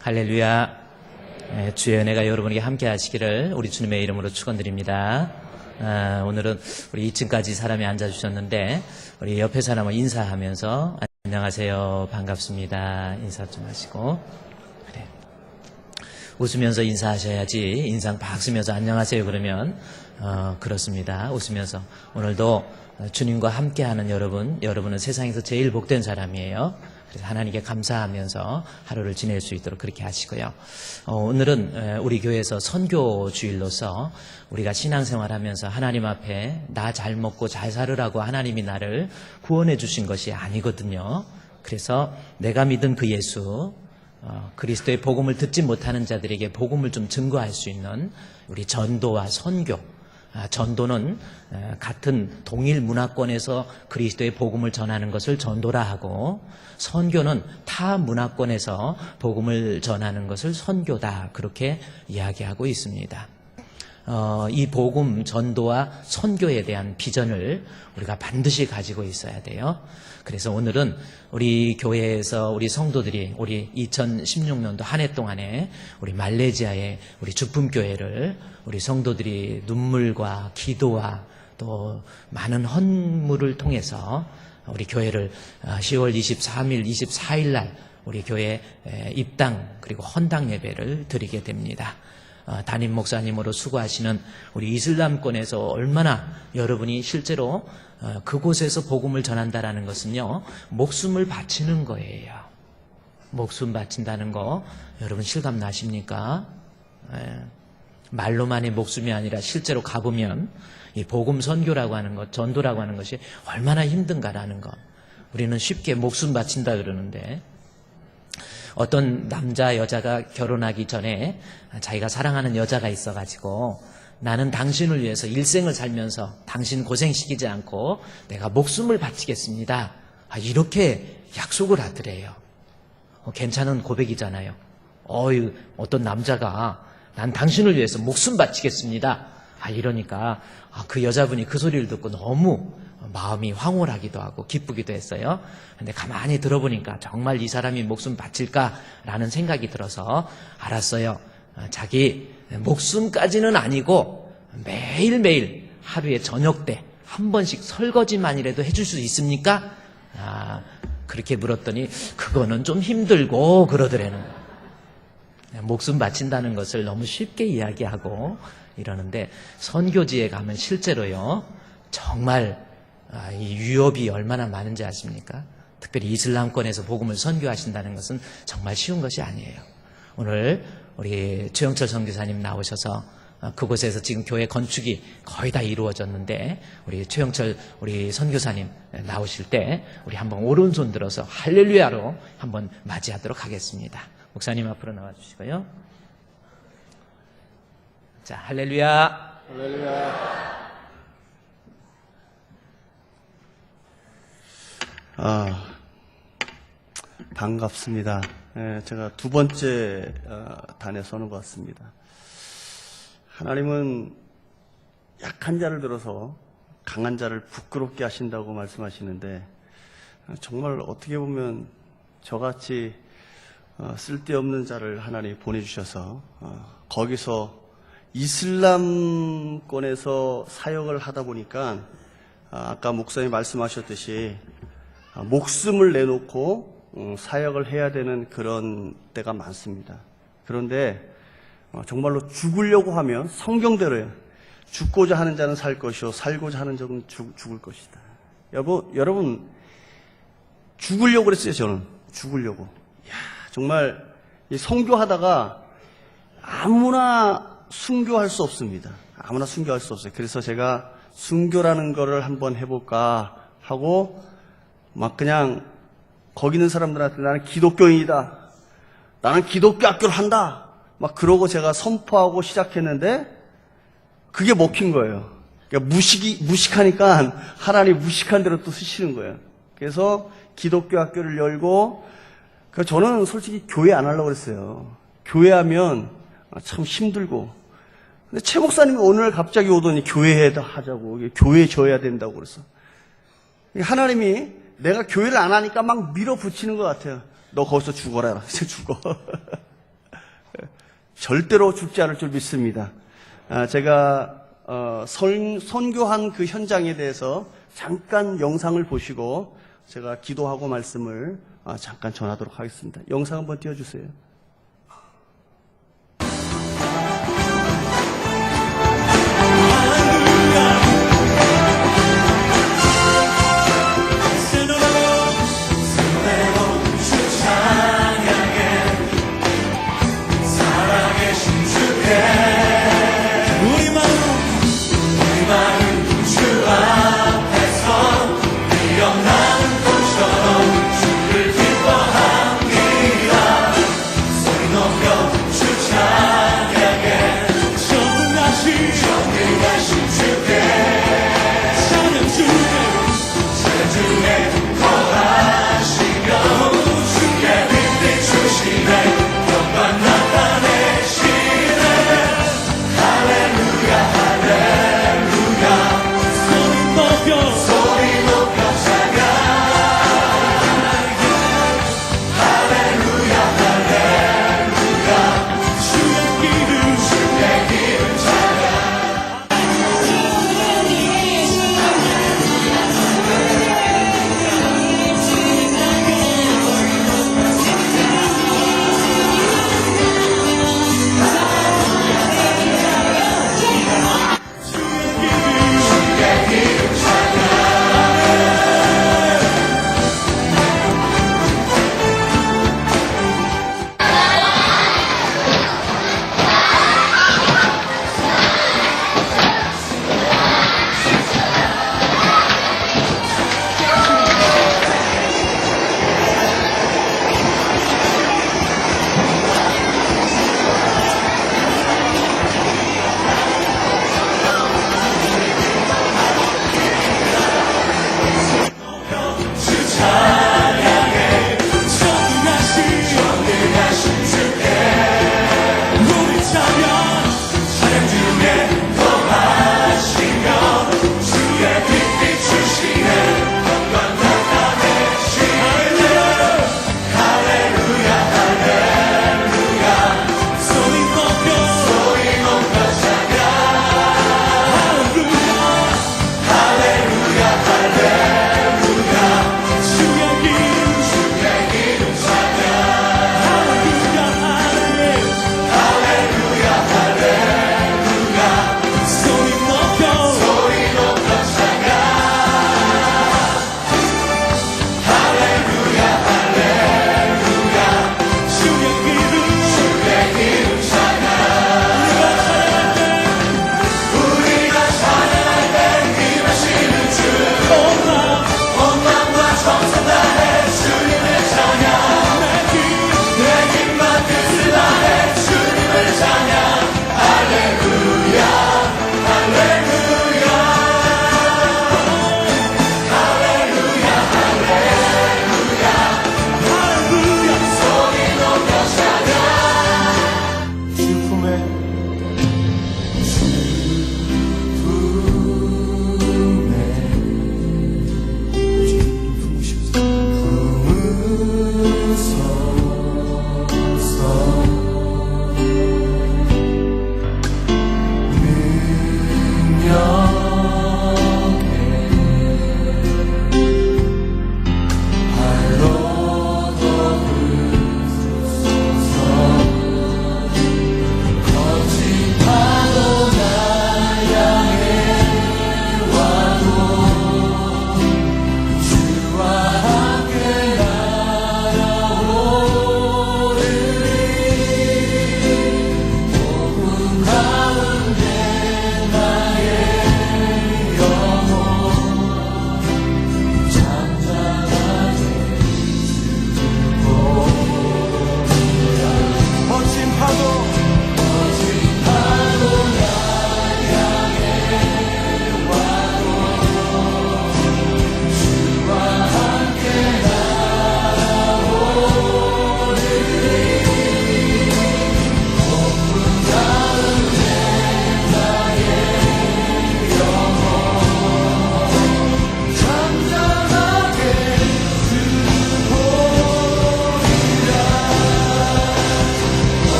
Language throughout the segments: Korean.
할렐루야. 주의 은혜가 여러분에게 함께 하시기를 우리 주님의 이름으로 축원드립니다. 오늘은 우리 2층까지 사람이 앉아주셨는데 우리 옆에 사람을 인사하면서 안녕하세요, 반갑습니다 인사 좀 하시고, 그래, 웃으면서 인사하셔야지 인상 팍 쓰면서 안녕하세요 그러면 그렇습니다. 웃으면서. 오늘도 주님과 함께하는 여러분은 세상에서 제일 복된 사람이에요. 그래서 하나님께 감사하면서 하루를 지낼 수 있도록 그렇게 하시고요. 오늘은 우리 교회에서 선교 주일로서 우리가 신앙생활하면서 하나님 앞에 나 잘 먹고 잘 살으라고 하나님이 나를 구원해 주신 것이 아니거든요. 그래서 내가 믿은 그 예수, 그리스도의 복음을 듣지 못하는 자들에게 복음을 좀 증거할 수 있는 우리 전도와 선교. 전도는 같은 동일 문화권에서 그리스도의 복음을 전하는 것을 전도라 하고, 선교는 타 문화권에서 복음을 전하는 것을 선교다, 그렇게 이야기하고 있습니다. 이 복음 전도와 선교에 대한 비전을 우리가 반드시 가지고 있어야 돼요. 그래서 오늘은 우리 교회에서 우리 성도들이 우리 2016년도 한 해 동안에 우리 말레이시아의 우리 주품교회를 우리 성도들이 눈물과 기도와 또 많은 헌물을 통해서 우리 교회를 10월 23일, 24일 날 우리 교회 입당 그리고 헌당 예배를 드리게 됩니다. 담임 목사님으로 수고하시는 우리 이슬람권에서 얼마나 여러분이 실제로 그곳에서 복음을 전한다라는 것은요, 목숨을 바치는 거예요. 목숨 바친다는 거 여러분 실감 나십니까? 말로만의 목숨이 아니라 실제로 가보면 이 복음 선교라고 하는 것, 전도라고 하는 것이 얼마나 힘든가라는 것. 우리는 쉽게 목숨 바친다 그러는데, 어떤 남자 여자가 결혼하기 전에 자기가 사랑하는 여자가 있어가지고 나는 당신을 위해서 일생을 살면서 당신 고생시키지 않고 내가 목숨을 바치겠습니다, 이렇게 약속을 하더래요. 괜찮은 고백이잖아요. 어떤 남자가 난 당신을 위해서 목숨 바치겠습니다, 이러니까 그 여자분이 그 소리를 듣고 너무 마음이 황홀하기도 하고 기쁘기도 했어요. 근데 가만히 들어보니까 정말 이 사람이 목숨 바칠까라는 생각이 들어서 알았어요. 자기 목숨까지는 아니고 매일매일 하루에 저녁 때 한 번씩 설거지만이라도 해줄 수 있습니까? 그렇게 물었더니 그거는 좀 힘들고 그러더라는 거예요. 목숨 바친다는 것을 너무 쉽게 이야기하고 이러는데, 선교지에 가면 실제로요, 정말 이 위협이 얼마나 많은지 아십니까? 특별히 이슬람권에서 복음을 선교하신다는 것은 정말 쉬운 것이 아니에요. 오늘 우리 최영철 선교사님 나오셔서 그곳에서 지금 교회 건축이 거의 다 이루어졌는데, 우리 최영철 우리 선교사님 나오실 때 우리 한번 오른손 들어서 할렐루야로 한번 맞이하도록 하겠습니다. 목사님 앞으로 나와주시고요. 자, 할렐루야. 할렐루야. 반갑습니다. 제가 두 번째 단에 서는 것 같습니다. 하나님은 약한 자를 들어서 강한 자를 부끄럽게 하신다고 말씀하시는데, 정말 어떻게 보면 저같이 쓸데없는 자를 하나님이 보내주셔서 거기서 이슬람권에서 사역을 하다 보니까 아까 목사님 말씀하셨듯이 목숨을 내놓고 사역을 해야 되는 그런 때가 많습니다. 그런데 정말로 죽으려고 하면 성경대로요, 죽고자 하는 자는 살 것이요 살고자 하는 자는 죽을 것이다. 여러분 죽으려고 그랬어요. 저는 죽으려고. 정말 선교하다가 아무나 순교할 수 없습니다. 아무나 순교할 수 없어요. 그래서 제가 순교라는 거를 한번 해볼까 하고 막 그냥 거기 있는 사람들한테 나는 기독교인이다, 나는 기독교 학교를 한다, 막 그러고 제가 선포하고 시작했는데 그게 먹힌 거예요. 그러니까 무식하니까 하나님 무식한 대로 또 쓰시는 거예요. 그래서 기독교 학교를 열고, 저는 솔직히 교회 안 하려고 그랬어요. 교회하면 참 힘들고. 근데 최 목사님이 오늘 갑자기 오더니 교회 하자고, 교회 져야 된다고 그랬어. 하나님이 내가 교회를 안 하니까 막 밀어붙이는 것 같아요. 너 거기서 죽어라. 이제 죽어. 절대로 죽지 않을 줄 믿습니다. 제가 선교한 그 현장에 대해서 잠깐 영상을 보시고 제가 기도하고 말씀을 잠깐 전하도록 하겠습니다. 영상 한번 띄워주세요.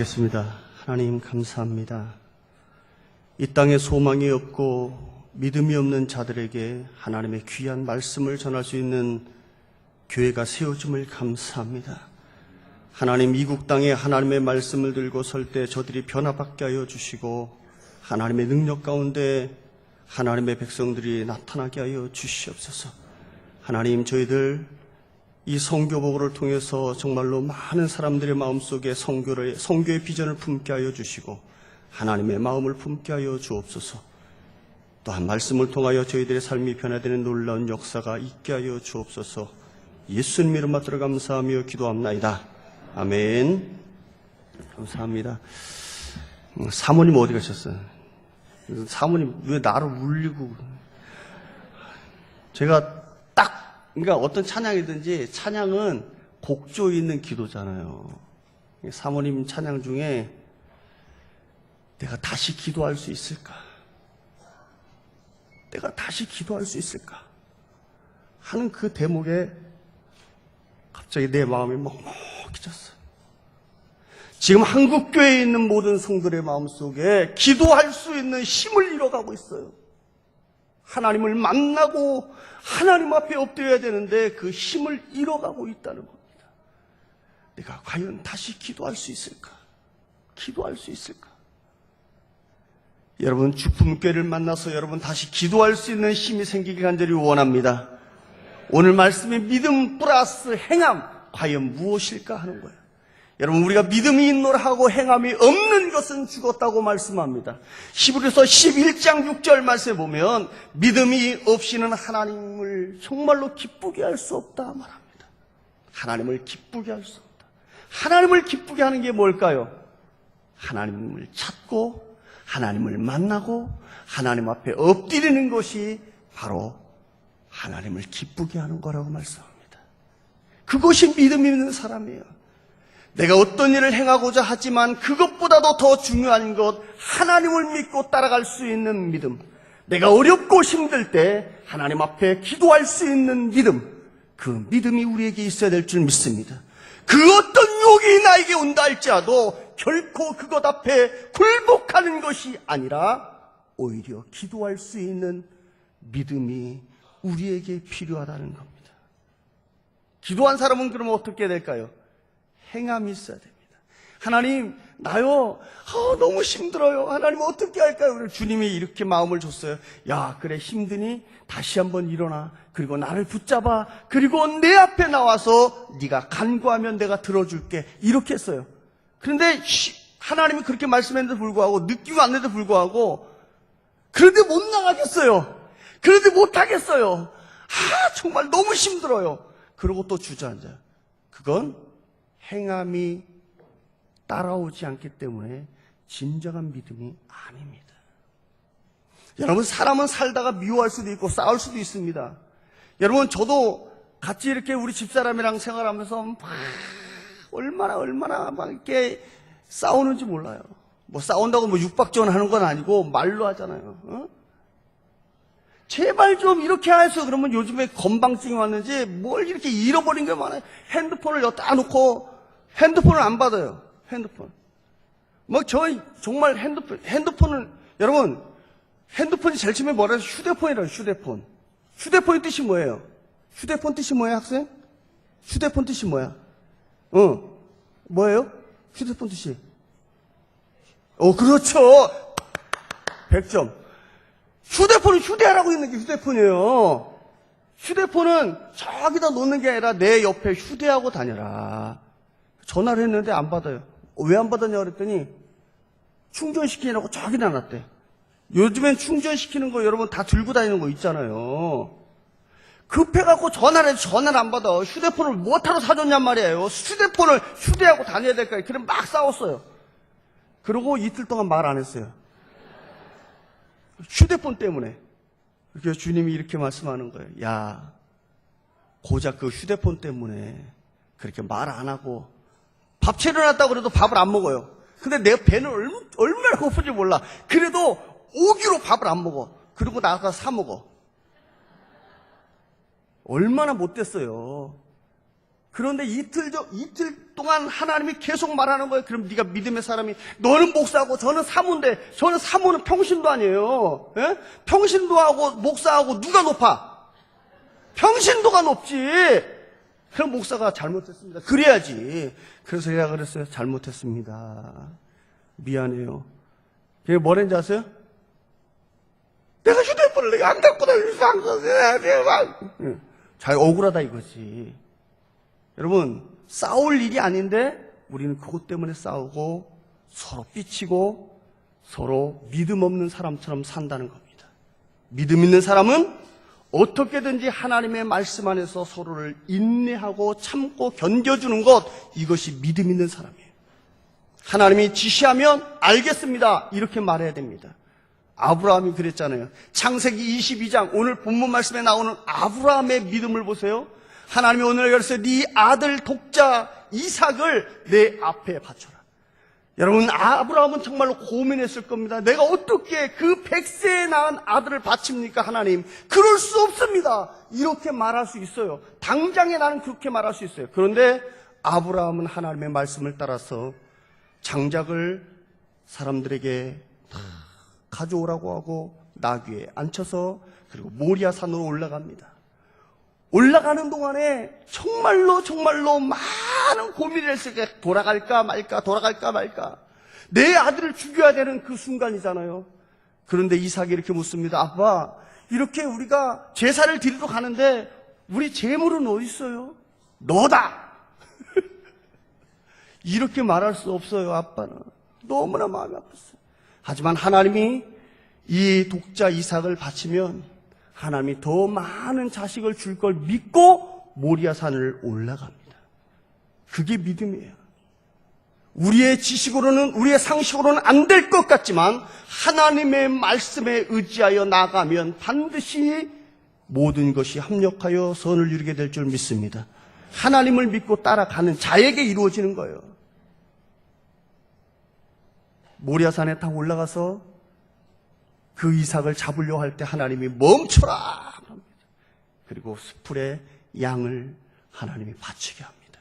기도하겠습니다. 하나님 감사합니다. 이 땅에 소망이 없고 믿음이 없는 자들에게 하나님의 귀한 말씀을 전할 수 있는 교회가 세워짐을 감사합니다. 하나님, 이국 땅에 하나님의 말씀을 들고 설 때 저들이 변화받게 하여 주시고 하나님의 능력 가운데 하나님의 백성들이 나타나게 하여 주시옵소서. 하나님, 저희들 이 선교복음을 통해서 정말로 많은 사람들의 마음속에 선교의 비전을 품게 하여 주시고 하나님의 마음을 품게 하여 주옵소서. 또한 말씀을 통하여 저희들의 삶이 변화되는 놀라운 역사가 있게 하여 주옵소서. 예수님 이름 받들어 감사하며 기도합나이다. 아멘. 감사합니다. 사모님 어디 가셨어요? 사모님 왜 나를 울리고. 제가 그러니까 어떤 찬양이든지 찬양은 곡조 있는 기도잖아요. 사모님 찬양 중에 내가 다시 기도할 수 있을까? 내가 다시 기도할 수 있을까? 하는 그 대목에 갑자기 내 마음이 먹먹해졌어요. 지금 한국교회에 있는 모든 성들의 마음속에 기도할 수 있는 힘을 잃어가고 있어요. 하나님을 만나고 하나님 앞에 엎드려야 되는데 그 힘을 잃어가고 있다는 겁니다. 내가 과연 다시 기도할 수 있을까? 기도할 수 있을까? 여러분, 주품교회를 만나서 여러분 다시 기도할 수 있는 힘이 생기길 간절히 원합니다. 오늘 말씀의 믿음 플러스 행함, 과연 무엇일까 하는 거예요. 여러분, 우리가 믿음이 있노라 하고 행함이 없는 것은 죽었다고 말씀합니다. 히브리서 11장 6절 말씀에 보면 믿음이 없이는 하나님을 정말로 기쁘게 할 수 없다 말합니다. 하나님을 기쁘게 할 수 없다. 하나님을 기쁘게 하는 게 뭘까요? 하나님을 찾고 하나님을 만나고 하나님 앞에 엎드리는 것이 바로 하나님을 기쁘게 하는 거라고 말씀합니다. 그것이 믿음 있는 사람이에요. 내가 어떤 일을 행하고자 하지만 그것보다도 더 중요한 것, 하나님을 믿고 따라갈 수 있는 믿음. 내가 어렵고 힘들 때 하나님 앞에 기도할 수 있는 믿음. 그 믿음이 우리에게 있어야 될 줄 믿습니다. 그 어떤 욕이 나에게 온다 할지라도 결코 그것 앞에 굴복하는 것이 아니라 오히려 기도할 수 있는 믿음이 우리에게 필요하다는 겁니다. 기도한 사람은 그러면 어떻게 될까요? 행함이 있어야 됩니다. 하나님, 나요, 너무 힘들어요. 하나님 어떻게 할까요? 주님이 이렇게 마음을 줬어요. 야, 그래, 힘드니 다시 한번 일어나. 그리고 나를 붙잡아. 그리고 내 앞에 나와서 네가 간구하면 내가 들어줄게. 이렇게 했어요. 그런데 하나님이 그렇게 말씀했는데도 불구하고, 느끼고 왔는데도 불구하고, 그런데 못 나가겠어요. 그런데 못 하겠어요. 정말 너무 힘들어요. 그러고 또 주저앉아요. 그건 행함이 따라오지 않기 때문에 진정한 믿음이 아닙니다. 여러분, 사람은 살다가 미워할 수도 있고 싸울 수도 있습니다. 여러분, 저도 같이 이렇게 우리 집사람이랑 생활하면서 막 얼마나 막 이렇게 싸우는지 몰라요. 뭐 싸운다고 뭐 육박지원 하는 건 아니고 말로 하잖아요. 제발 좀 이렇게 해서. 그러면 요즘에 건방증이 왔는지 뭘 이렇게 잃어버린 게 많아요. 핸드폰을 여기다 놓고 핸드폰을 안 받아요. 핸드폰. 정말 핸드폰을, 여러분, 핸드폰이 제일 처음에 뭐라 해서 휴대폰이라고, 휴대폰. 휴대폰의 뜻이 뭐예요? 휴대폰 뜻이 뭐예요, 학생? 휴대폰 뜻이 뭐야? 뭐예요? 휴대폰 뜻이. 그렇죠. 100점. 휴대폰은 휴대하라고 있는 게 휴대폰이에요. 휴대폰은 저기다 놓는 게 아니라 내 옆에 휴대하고 다녀라. 전화를 했는데 안 받아요. 왜 안 받았냐 그랬더니 충전시키느라고 저기다 놨대. 요즘엔 충전시키는 거 여러분 다 들고 다니는 거 있잖아요. 급해갖고 전화를 해도 전화를 안 받아. 휴대폰을 뭐하러 사줬냔 말이에요. 휴대폰을 휴대하고 다녀야 될까. 그래 막 싸웠어요. 그러고 이틀 동안 말 안 했어요. 휴대폰 때문에. 그래서 주님이 이렇게 말씀하는 거예요. 야, 고작 그 휴대폰 때문에 그렇게 말 안 하고 밥 차려놨다고 그래도 밥을 안 먹어요. 근데 내 배는 얼마나 고픈지 몰라. 그래도 5kg 밥을 안 먹어. 그리고 나가서 사 먹어. 얼마나 못됐어요. 그런데 이틀 동안 하나님이 계속 말하는 거예요. 그럼 네가 믿음의 사람이, 너는 목사고 저는 사모인데, 저는 사모는 평신도 아니에요. 예? 평신도하고 목사하고 누가 높아? 평신도가 높지. 그럼 목사가 잘못했습니다. 그래야지. 그래서 제가 그랬어요. 잘못했습니다. 미안해요. 그게 뭐랬는지 아세요? 내가 휴대폰을 내가 안 갖고 다니면서 잘 억울하다 이거지. 여러분, 싸울 일이 아닌데 우리는 그것 때문에 싸우고 서로 삐치고 서로 믿음 없는 사람처럼 산다는 겁니다. 믿음 있는 사람은 어떻게든지 하나님의 말씀 안에서 서로를 인내하고 참고 견뎌주는 것, 이것이 믿음 있는 사람이에요. 하나님이 지시하면 알겠습니다, 이렇게 말해야 됩니다. 아브라함이 그랬잖아요. 창세기 22장 오늘 본문 말씀에 나오는 아브라함의 믿음을 보세요. 하나님이 오늘 그랬어요. 네 아들 독자 이삭을 내 앞에 바쳐라. 여러분, 아브라함은 정말로 고민했을 겁니다. 내가 어떻게 그 100세에 낳은 아들을 바칩니까 하나님? 그럴 수 없습니다. 이렇게 말할 수 있어요. 당장에 나는 그렇게 말할 수 있어요. 그런데 아브라함은 하나님의 말씀을 따라서 장작을 사람들에게 가져오라고 하고 나귀에 앉혀서 그리고 모리아 산으로 올라갑니다. 올라가는 동안에 정말로 많은 고민을 했어요. 돌아갈까 말까. 내 아들을 죽여야 되는 그 순간이잖아요. 그런데 이삭이 이렇게 묻습니다. 아빠, 이렇게 우리가 제사를 드리러 가는데 우리 재물은 어디 있어요? 너다. 이렇게 말할 수 없어요. 아빠는 너무나 마음이 아팠어요. 하지만 하나님이 이 독자 이삭을 바치면 하나님이 더 많은 자식을 줄 걸 믿고 모리아 산을 올라갑니다. 그게 믿음이에요. 우리의 지식으로는, 우리의 상식으로는 안 될 것 같지만 하나님의 말씀에 의지하여 나가면 반드시 모든 것이 합력하여 선을 이루게 될 줄 믿습니다. 하나님을 믿고 따라가는 자에게 이루어지는 거예요. 모리아 산에 딱 올라가서 그 이삭을 잡으려 할 때 하나님이 멈춰라 합니다. 그리고 수풀에 양을 하나님이 바치게 합니다.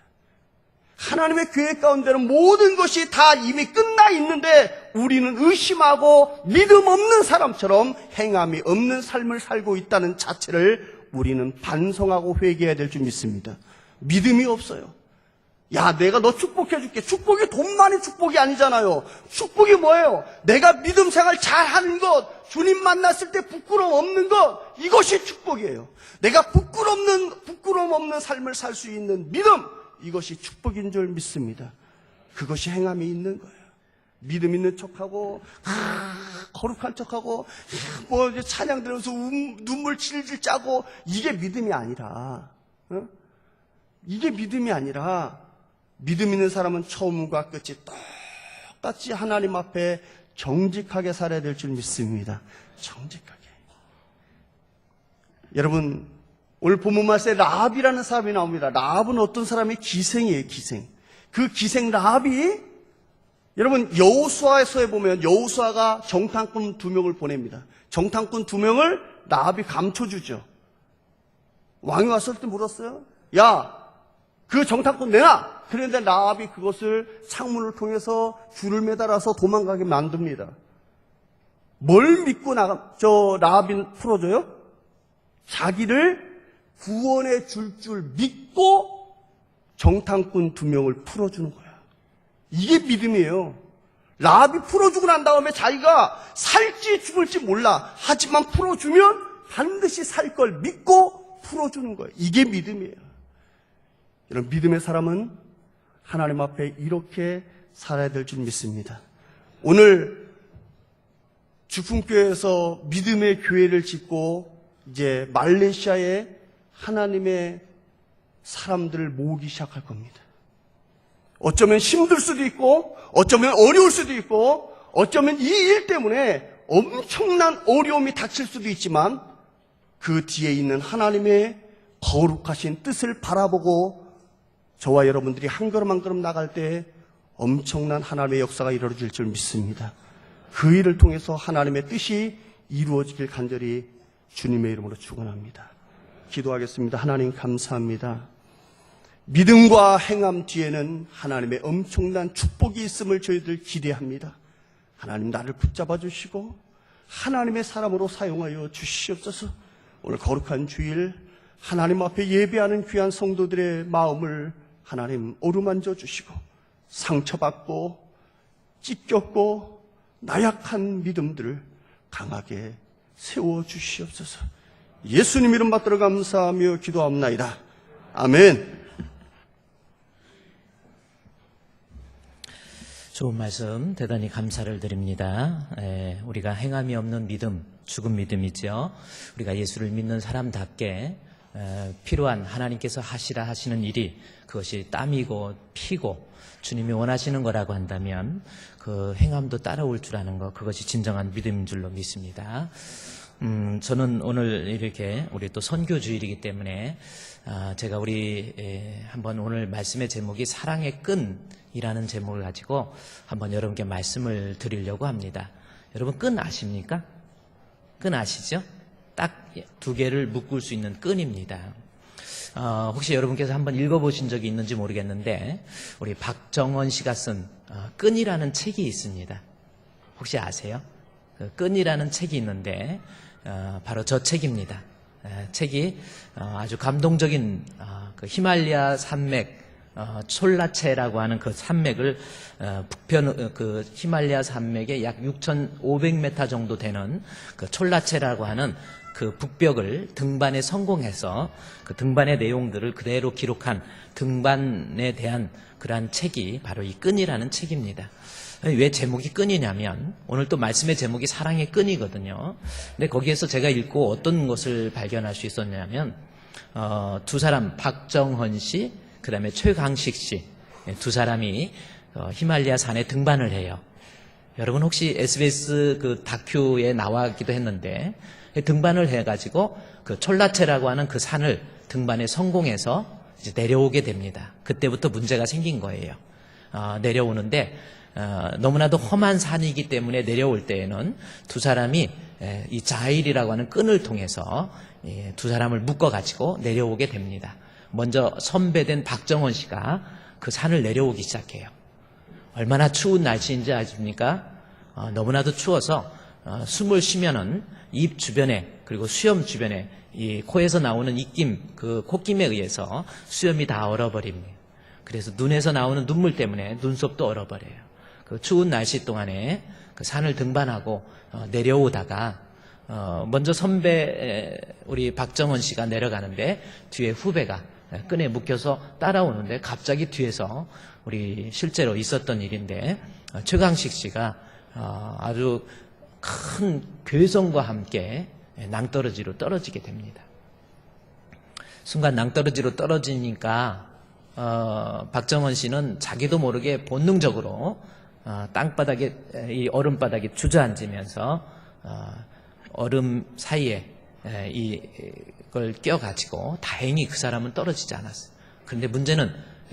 하나님의 계획 가운데는 모든 것이 다 이미 끝나 있는데 우리는 의심하고 믿음 없는 사람처럼 행함이 없는 삶을 살고 있다는 자체를 우리는 반성하고 회개해야 될 줄 믿습니다. 믿음이 없어요. 야, 내가 너 축복해줄게. 축복이 돈 많이 축복이 아니잖아요. 축복이 뭐예요? 내가 믿음 생활 잘하는 것, 주님 만났을 때 부끄러움 없는 것, 이것이 축복이에요. 내가 부끄러움 없는 삶을 살 수 있는 믿음, 이것이 축복인 줄 믿습니다. 그것이 행함이 있는 거예요. 믿음 있는 척하고 거룩한 척하고 뭐 찬양 들으면서 눈물 질질 짜고, 이게 믿음이 아니라, 이게 믿음이 아니라, 믿음 있는 사람은 처음과 끝이 똑같이 하나님 앞에 정직하게 살아야 될 줄 믿습니다. 정직하게. 여러분, 오늘 본문 말씀에 라합이라는 사람이 나옵니다. 라합은 어떤 사람이? 기생이에요, 기생. 그 기생 라합이, 여러분, 여호수아서에 보면 여호수아가 정탐꾼 2명을 보냅니다. 정탐꾼 2명을 라합이 감춰주죠. 왕이 왔을 때 물었어요. 야, 그 정탐꾼 내놔! 그런데 라합이 그것을 창문을 통해서 줄을 매달아서 도망가게 만듭니다. 뭘 믿고 라합이 풀어줘요? 자기를 구원해 줄 믿고 정탐꾼 2명을 풀어주는 거야. 이게 믿음이에요. 라합이 풀어주고 난 다음에 자기가 살지 죽을지 몰라. 하지만 풀어주면 반드시 살 걸 믿고 풀어주는 거예요. 이게 믿음이에요. 이런 믿음의 사람은 하나님 앞에 이렇게 살아야 될 줄 믿습니다. 오늘 주품교회에서 믿음의 교회를 짓고 이제 말레이시아에 하나님의 사람들을 모으기 시작할 겁니다. 어쩌면 힘들 수도 있고, 어쩌면 어려울 수도 있고, 어쩌면 이 일 때문에 엄청난 어려움이 닥칠 수도 있지만 그 뒤에 있는 하나님의 거룩하신 뜻을 바라보고 저와 여러분들이 한 걸음 한 걸음 나갈 때 엄청난 하나님의 역사가 이루어질 줄 믿습니다. 그 일을 통해서 하나님의 뜻이 이루어지길 간절히 주님의 이름으로 축원합니다. 기도하겠습니다. 하나님 감사합니다. 믿음과 행함 뒤에는 하나님의 엄청난 축복이 있음을 저희들 기대합니다. 하나님 나를 붙잡아 주시고 하나님의 사람으로 사용하여 주시옵소서. 오늘 거룩한 주일 하나님 앞에 예배하는 귀한 성도들의 마음을 하나님 어루만져 주시고 상처받고 찢겼고 나약한 믿음들을 강하게 세워 주시옵소서. 예수님 이름 받들어 감사하며 기도합나이다. 아멘. 좋은 말씀 대단히 감사를 드립니다. 우리가 행함이 없는 믿음, 죽은 믿음이죠. 우리가 예수를 믿는 사람답게 필요한 하나님께서 하시라 하시는 일이 그것이 땀이고 피고 주님이 원하시는 거라고 한다면 그 행함도 따라올 줄 아는 것, 그것이 진정한 믿음인 줄로 믿습니다. 저는 오늘 이렇게 우리 또 선교주일이기 때문에 제가 한번 오늘 말씀의 제목이 사랑의 끈이라는 제목을 가지고 한번 여러분께 말씀을 드리려고 합니다. 여러분 끈 아십니까? 끈 아시죠? 딱 두 개를 묶을 수 있는 끈입니다. 혹시 여러분께서 한번 읽어보신 적이 있는지 모르겠는데 우리 박정원 씨가 쓴 끈이라는 책이 있습니다. 혹시 아세요? 그 끈이라는 책이 있는데 바로 저 책입니다. 책이 아주 감동적인 그 히말라야 산맥 촐라체라고 하는 그 산맥을 북편 그 히말라야 산맥의 약 6,500m 정도 되는 그 촐라체라고 하는 그 북벽을 등반에 성공해서 그 등반의 내용들을 그대로 기록한 등반에 대한 그러한 책이 바로 이 끈이라는 책입니다. 왜 제목이 끈이냐면 오늘 또 말씀의 제목이 사랑의 끈이거든요. 근데 거기에서 제가 읽고 어떤 것을 발견할 수 있었냐면 두 사람 박정헌 씨 그다음에 최강식 씨 두 사람이 히말라야 산에 등반을 해요. 여러분 혹시 SBS 그 다큐에 나왔기도 했는데 등반을 해가지고 그 촐라체라고 하는 그 산을 등반에 성공해서 이제 내려오게 됩니다. 그때부터 문제가 생긴 거예요. 내려오는데 너무나도 험한 산이기 때문에 내려올 때에는 두 사람이 이 자일이라고 하는 끈을 통해서 두 사람을 묶어가지고 내려오게 됩니다. 먼저 선배된 박정원 씨가 그 산을 내려오기 시작해요. 얼마나 추운 날씨인지 아십니까? 너무나도 추워서 숨을 쉬면은 입 주변에 그리고 수염 주변에 이 코에서 나오는 입김, 그 콧김에 의해서 수염이 다 얼어버립니다. 그래서 눈에서 나오는 눈물 때문에 눈썹도 얼어버려요. 그 추운 날씨 동안에 그 산을 등반하고 내려오다가 먼저 선배 우리 박정원 씨가 내려가는데 뒤에 후배가 끈에 묶여서 따라오는데 갑자기 뒤에서 우리 실제로 있었던 일인데 최강식 씨가 아주 큰 괴성과 함께 낭떠러지로 떨어지게 됩니다. 순간 낭떠러지로 떨어지니까 박정원 씨는 자기도 모르게 본능적으로 땅바닥에 이 얼음바닥에 주저앉으면서 얼음 사이에 이걸 껴가지고 다행히 그 사람은 떨어지지 않았어요. 그런데 문제는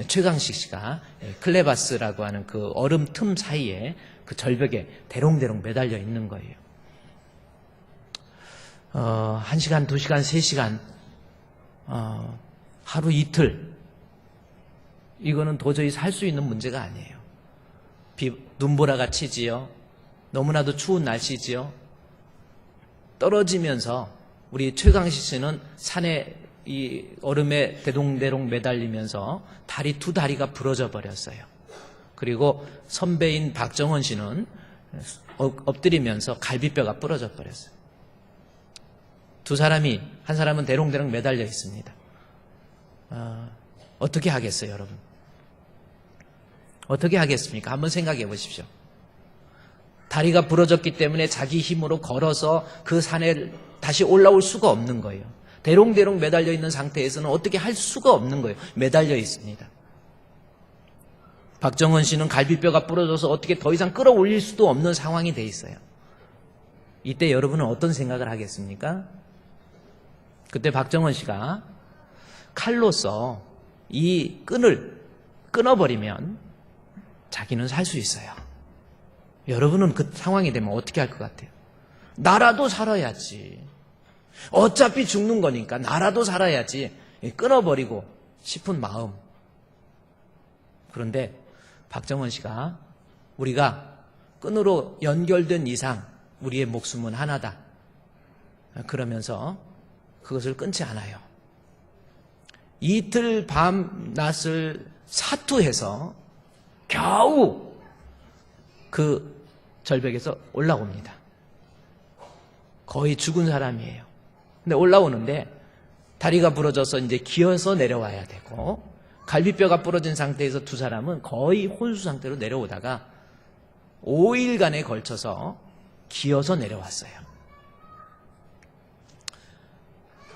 최강식 씨가 클레바스라고 하는 그 얼음 틈 사이에 그 절벽에 대롱대롱 매달려 있는 거예요. 1시간, 2시간, 3시간, 하루 이틀 이거는 도저히 살 수 있는 문제가 아니에요. 눈보라가 치지요. 너무나도 추운 날씨지요. 떨어지면서 우리 최강식 씨는 산에 이 얼음에 대롱대롱 매달리면서 두 다리가 부러져 버렸어요. 그리고 선배인 박정원 씨는 엎드리면서 갈비뼈가 부러져 버렸어요. 두 사람이 한 사람은 대롱대롱 매달려 있습니다. 어떻게 하겠어요, 여러분? 어떻게 하겠습니까? 한번 생각해 보십시오. 다리가 부러졌기 때문에 자기 힘으로 걸어서 그 산에 다시 올라올 수가 없는 거예요. 대롱대롱 매달려 있는 상태에서는 어떻게 할 수가 없는 거예요. 매달려 있습니다. 박정원 씨는 갈비뼈가 부러져서 어떻게 더 이상 끌어올릴 수도 없는 상황이 돼 있어요. 이때 여러분은 어떤 생각을 하겠습니까? 그때 박정원 씨가 칼로서 이 끈을 끊어버리면 자기는 살 수 있어요. 여러분은 그 상황이 되면 어떻게 할 것 같아요? 나라도 살아야지. 어차피 죽는 거니까 나라도 살아야지. 끊어버리고 싶은 마음 그런데 박정원 씨가 우리가 끈으로 연결된 이상 우리의 목숨은 하나다. 그러면서 그것을 끊지 않아요. 이틀 밤낮을 사투해서 겨우 그 절벽에서 올라옵니다. 거의 죽은 사람이에요. 근데 올라오는데 다리가 부러져서 이제 기어서 내려와야 되고 갈비뼈가 부러진 상태에서 두 사람은 거의 혼수 상태로 내려오다가 5일간에 걸쳐서 기어서 내려왔어요.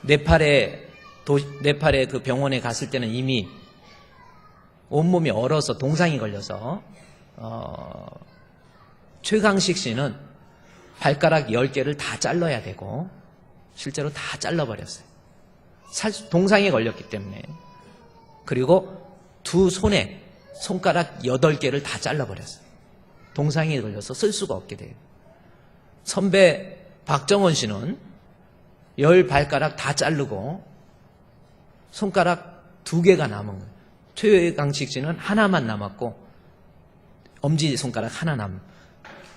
네팔의 그 병원에 갔을 때는 이미 온몸이 얼어서 동상이 걸려서 최강식 씨는 발가락 10개를 다 잘라야 되고 실제로 다 잘라버렸어요. 동상에 걸렸기 때문에. 그리고 두 손에 손가락 8개를 다 잘라버렸어요. 동상에 걸려서 쓸 수가 없게 돼요. 선배 박정원 씨는 10발가락 다 자르고 손가락 2개가 남은 거예요. 최강식 씨는 하나만 남았고 엄지손가락 하나 남은.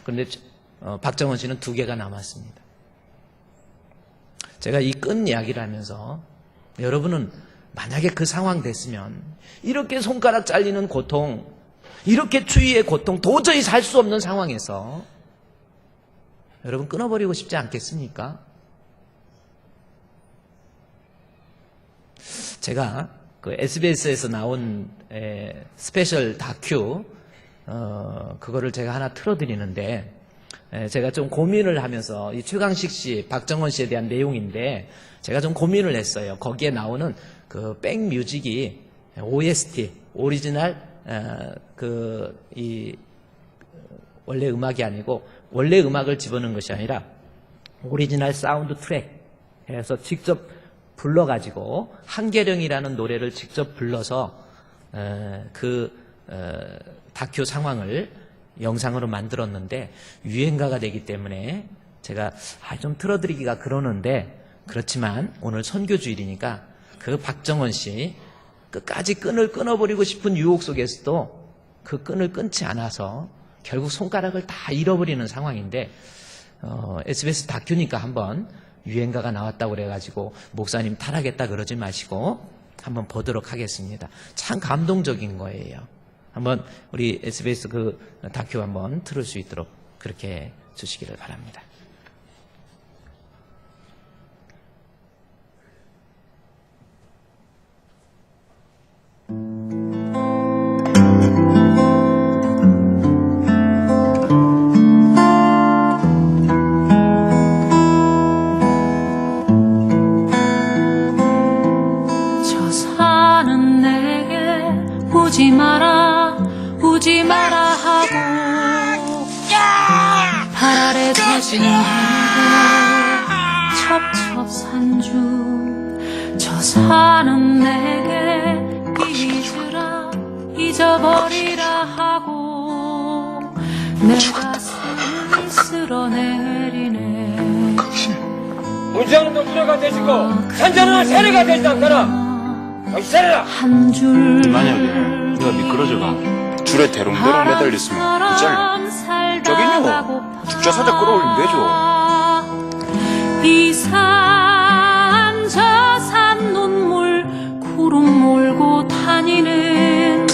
그런데 박정원 씨는 2개가 남았습니다. 제가 이 끈 이야기를 하면서 여러분은 만약에 그 상황 됐으면 이렇게 손가락 잘리는 고통, 이렇게 추위의 고통, 도저히 살 수 없는 상황에서 여러분 끊어버리고 싶지 않겠습니까? 제가 그 SBS에서 나온 스페셜 다큐 그거를 제가 하나 틀어드리는데 제가 좀 고민을 하면서 이 최강식 씨, 박정원 씨에 대한 내용인데 제가 좀 고민을 했어요. 거기에 나오는 그 백뮤직이 OST, 오리지널 원래 음악이 아니고 원래 음악을 집어넣은 것이 아니라 오리지널 사운드 트랙 해서 직접 불러가지고 한계령이라는 노래를 직접 불러서 다큐 상황을 영상으로 만들었는데 유행가가 되기 때문에 제가 좀 틀어드리기가 그러는데 그렇지만 오늘 선교주일이니까 그 박정원 씨 끝까지 끈을 끊어버리고 싶은 유혹 속에서도 그 끈을 끊지 않아서 결국 손가락을 다 잃어버리는 상황인데 SBS 다큐니까 한번 유행가가 나왔다고 그래가지고 목사님 타락했다 그러지 마시고 한번 보도록 하겠습니다. 참 감동적인 거예요. 한번 우리 SBS 그 다큐 한번 들을 수 있도록 그렇게 주시기를 바랍니다. 저 산은 내게 오지 마라 하고 발 아래 젖은 해에 첩첩산중 저 산은 내게 잊어버리라 하고 내 가슴을 쓸어내리네. 문장은 독수리가 되시고 산자는 세례가 되지 않거나 정신 차려라. 한 줄 만약에 내가 미끄러져가 줄에 대롱대롱 매달려 있으면 못 잘려. 저긴요 죽자사자 끌어올리면 되죠. 이 산 저 산 눈물 구름 몰고 다니는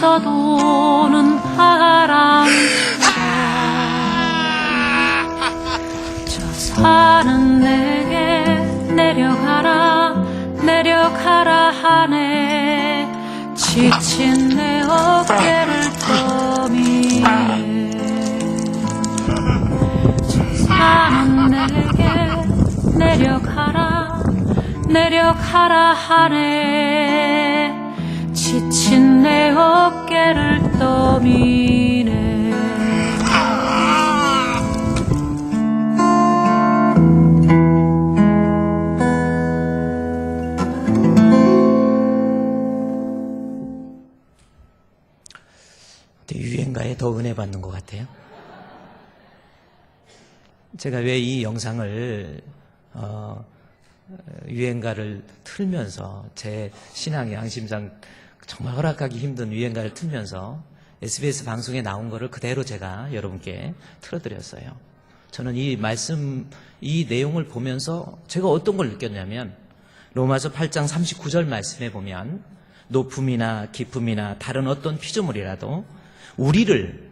떠도는 바람 저 산은 내게 내려가라 하네. 지친 내 어깨를 떠미네. 저 산은 내게 내려가라 하네. 지친 내 어깨를 떠미네. 유행가에 더 은혜 받는 것 같아요. 제가 왜 이 영상을 유행가를 틀면서 제 신앙의 양심상 정말 허락하기 힘든 유행가를 틀면서 SBS 방송에 나온 거를 그대로 제가 여러분께 틀어드렸어요. 저는 이 말씀, 이 내용을 보면서 제가 어떤 걸 느꼈냐면 로마서 8장 39절 말씀에 보면 높음이나 기쁨이나 다른 어떤 피조물이라도 우리를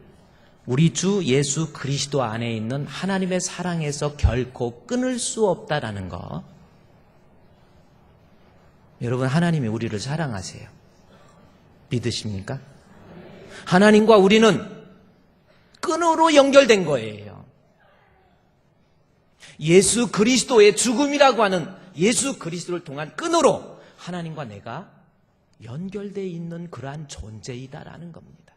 우리 주 예수 그리스도 안에 있는 하나님의 사랑에서 결코 끊을 수 없다라는 거. 여러분, 하나님이 우리를 사랑하세요. 믿으십니까? 하나님과 우리는 끈으로 연결된 거예요. 예수 그리스도의 죽음이라고 하는 예수 그리스도를 통한 끈으로 하나님과 내가 연결되어 있는 그러한 존재이다라는 겁니다.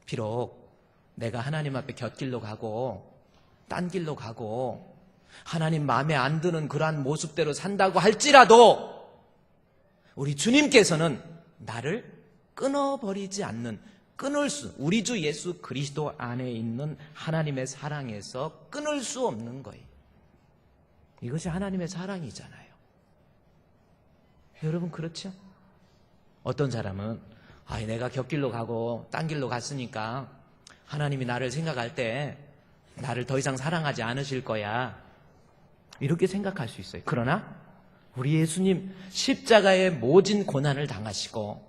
비록 내가 하나님 앞에 곁길로 가고 딴 길로 가고 하나님 마음에 안 드는 그러한 모습대로 산다고 할지라도 우리 주님께서는 나를 끊어버리지 않는, 끊을 수, 우리 주 예수 그리스도 안에 있는 하나님의 사랑에서 끊을 수 없는 거예요. 이것이 하나님의 사랑이잖아요. 여러분, 그렇죠? 어떤 사람은 내가 곁길로 가고 딴 길로 갔으니까 하나님이 나를 생각할 때 나를 더 이상 사랑하지 않으실 거야, 이렇게 생각할 수 있어요. 그러나 우리 예수님 십자가의 모진 고난을 당하시고,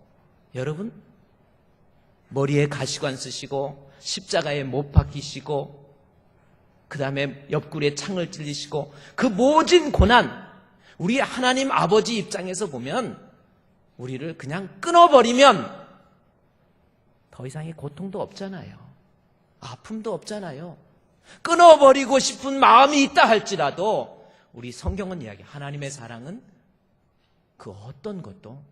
여러분, 머리에 가시관 쓰시고 십자가에 못 박히시고 그 다음에 옆구리에 창을 찔리시고 그 모진 고난, 우리 하나님 아버지 입장에서 보면 우리를 그냥 끊어버리면 더 이상의 고통도 없잖아요. 아픔도 없잖아요. 끊어버리고 싶은 마음이 있다 할지라도 우리 성경은 이야기, 하나님의 사랑은 그 어떤 것도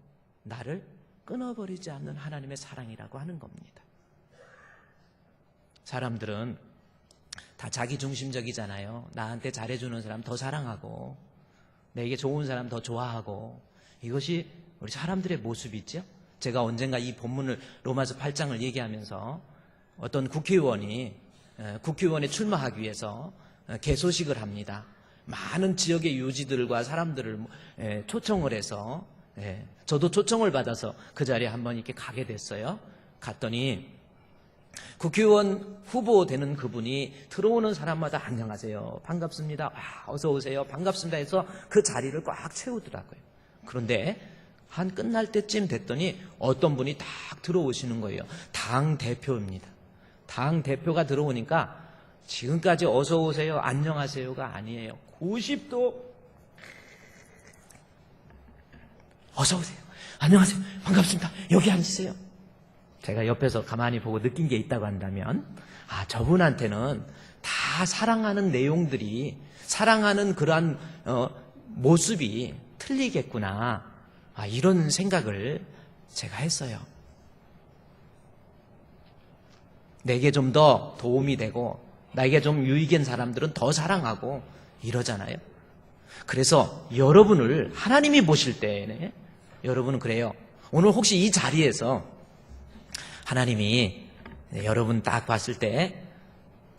나를 끊어버리지 않는 하나님의 사랑이라고 하는 겁니다. 사람들은 다 자기중심적이잖아요. 나한테 잘해주는 사람 더 사랑하고 내게 좋은 사람 더 좋아하고, 이것이 우리 사람들의 모습이죠. 제가 언젠가 이 본문을 로마서 8장을 얘기하면서 어떤 국회의원이 국회의원에 출마하기 위해서 개소식을 합니다. 많은 지역의 유지들과 사람들을 초청을 해서, 저도 초청을 받아서 그 자리에 한번 이렇게 가게 됐어요. 갔더니 국회의원 후보 되는 그분이 들어오는 사람마다 안녕하세요, 반갑습니다, 어서 오세요, 반갑습니다 해서 그 자리를 꽉 채우더라고요. 그런데 한 끝날 때쯤 됐더니 어떤 분이 딱 들어오시는 거예요. 당 대표입니다. 당 대표가 들어오니까 지금까지 어서 오세요, 안녕하세요가 아니에요. 90도 어서 오세요, 안녕하세요, 반갑습니다, 여기 앉으세요. 제가 옆에서 가만히 보고 느낀 게 있다고 한다면, 저분한테는 다 사랑하는 내용들이, 사랑하는 그러한 모습이 틀리겠구나, 이런 생각을 제가 했어요. 내게 좀 더 도움이 되고 나에게 좀 유익인 사람들은 더 사랑하고 이러잖아요. 그래서 여러분을 하나님이 보실 때 여러분은 그래요. 오늘 혹시 이 자리에서 하나님이 여러분 딱 봤을 때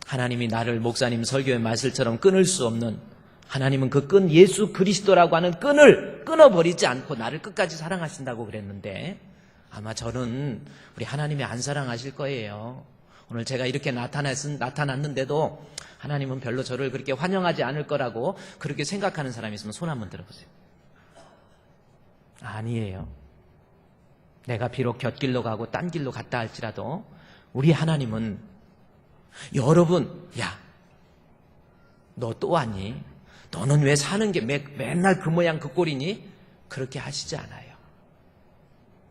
하나님이 나를 목사님 설교의 말씀처럼 끊을 수 없는, 하나님은 그 끈, 예수 그리스도라고 하는 끈을 끊어버리지 않고 나를 끝까지 사랑하신다고 그랬는데, 아마 저는 우리 하나님이 안 사랑하실 거예요. 오늘 제가 이렇게 나타났는데도 하나님은 별로 저를 그렇게 환영하지 않을 거라고 그렇게 생각하는 사람이 있으면 손 한번 들어보세요. 아니에요. 내가 비록 곁길로 가고 딴 길로 갔다 할지라도 우리 하나님은, 여러분, 야, 너 또 왔니? 너는 왜 사는 게 맨날 그 모양 그 꼴이니? 그렇게 하시지 않아요.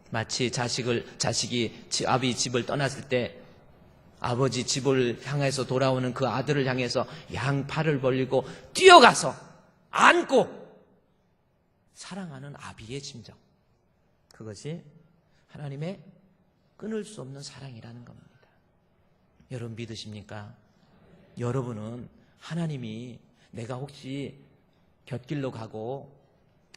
마치 자식이 아비 집을 떠났을 때 아버지 집을 향해서 돌아오는 그 아들을 향해서 양팔을 벌리고 뛰어가서 안고 사랑하는 아비의 심정, 그것이 하나님의 끊을 수 없는 사랑이라는 겁니다. 여러분 믿으십니까? 여러분은 하나님이, 내가 혹시 곁길로 가고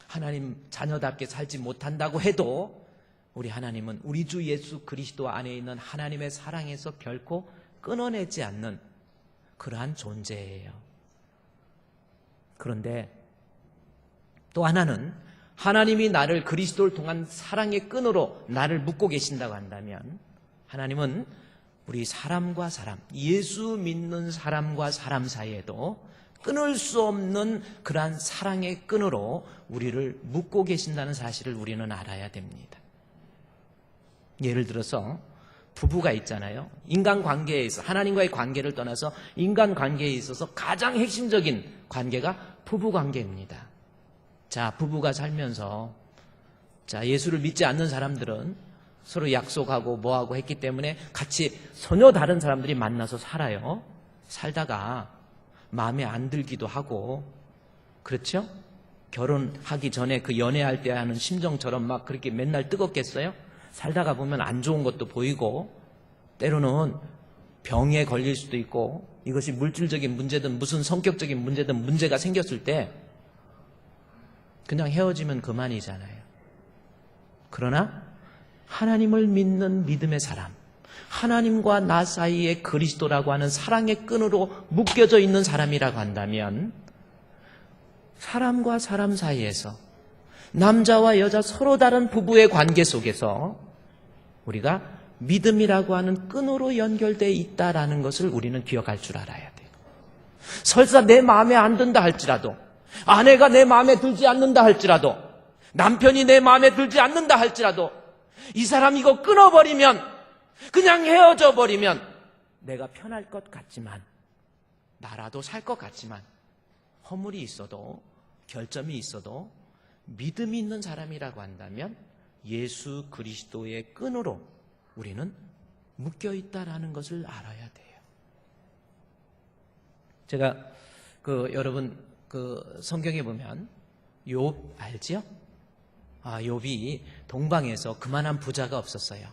하나님 자녀답게 살지 못한다고 해도 우리 하나님은 우리 주 예수 그리스도 안에 있는 하나님의 사랑에서 결코 끊어내지 않는 그러한 존재예요. 그런데 또 하나는 하나님이 나를 그리스도를 통한 사랑의 끈으로 나를 묶고 계신다고 한다면 하나님은 우리 사람과 사람, 예수 믿는 사람과 사람 사이에도 끊을 수 없는 그러한 사랑의 끈으로 우리를 묶고 계신다는 사실을 우리는 알아야 됩니다. 예를 들어서 부부가 있잖아요. 인간관계에 있어 하나님과의 관계를 떠나서 인간관계에 있어서 가장 핵심적인 관계가 부부관계입니다. 자, 부부가 살면서 예수를 믿지 않는 사람들은 서로 약속하고 뭐하고 했기 때문에 같이 전혀 다른 사람들이 만나서 살아요. 살다가 마음에 안 들기도 하고, 그렇죠? 결혼하기 전에 그 연애할 때 하는 심정처럼 막 그렇게 맨날 뜨겁겠어요? 살다가 보면 안 좋은 것도 보이고, 때로는 병에 걸릴 수도 있고, 이것이 물질적인 문제든 무슨 성격적인 문제든 문제가 생겼을 때 그냥 헤어지면 그만이잖아요. 그러나 하나님을 믿는 믿음의 사람, 하나님과 나 사이에 그리스도라고 하는 사랑의 끈으로 묶여져 있는 사람이라고 한다면 사람과 사람 사이에서 남자와 여자 서로 다른 부부의 관계 속에서 우리가 믿음이라고 하는 끈으로 연결되어 있다라는 것을 우리는 기억할 줄 알아야 돼요. 설사 내 마음에 안 든다 할지라도, 아내가 내 마음에 들지 않는다 할지라도, 남편이 내 마음에 들지 않는다 할지라도 이 사람 이거 끊어버리면, 그냥 헤어져 버리면 내가 편할 것 같지만, 나라도 살 것 같지만 허물이 있어도 결점이 있어도 믿음이 있는 사람이라고 한다면 예수 그리스도의 끈으로 우리는 묶여 있다라는 것을 알아야 돼요. 제가 여러분 성경에 보면 욥 알지요? 욥이 동방에서 그만한 부자가 없었어요.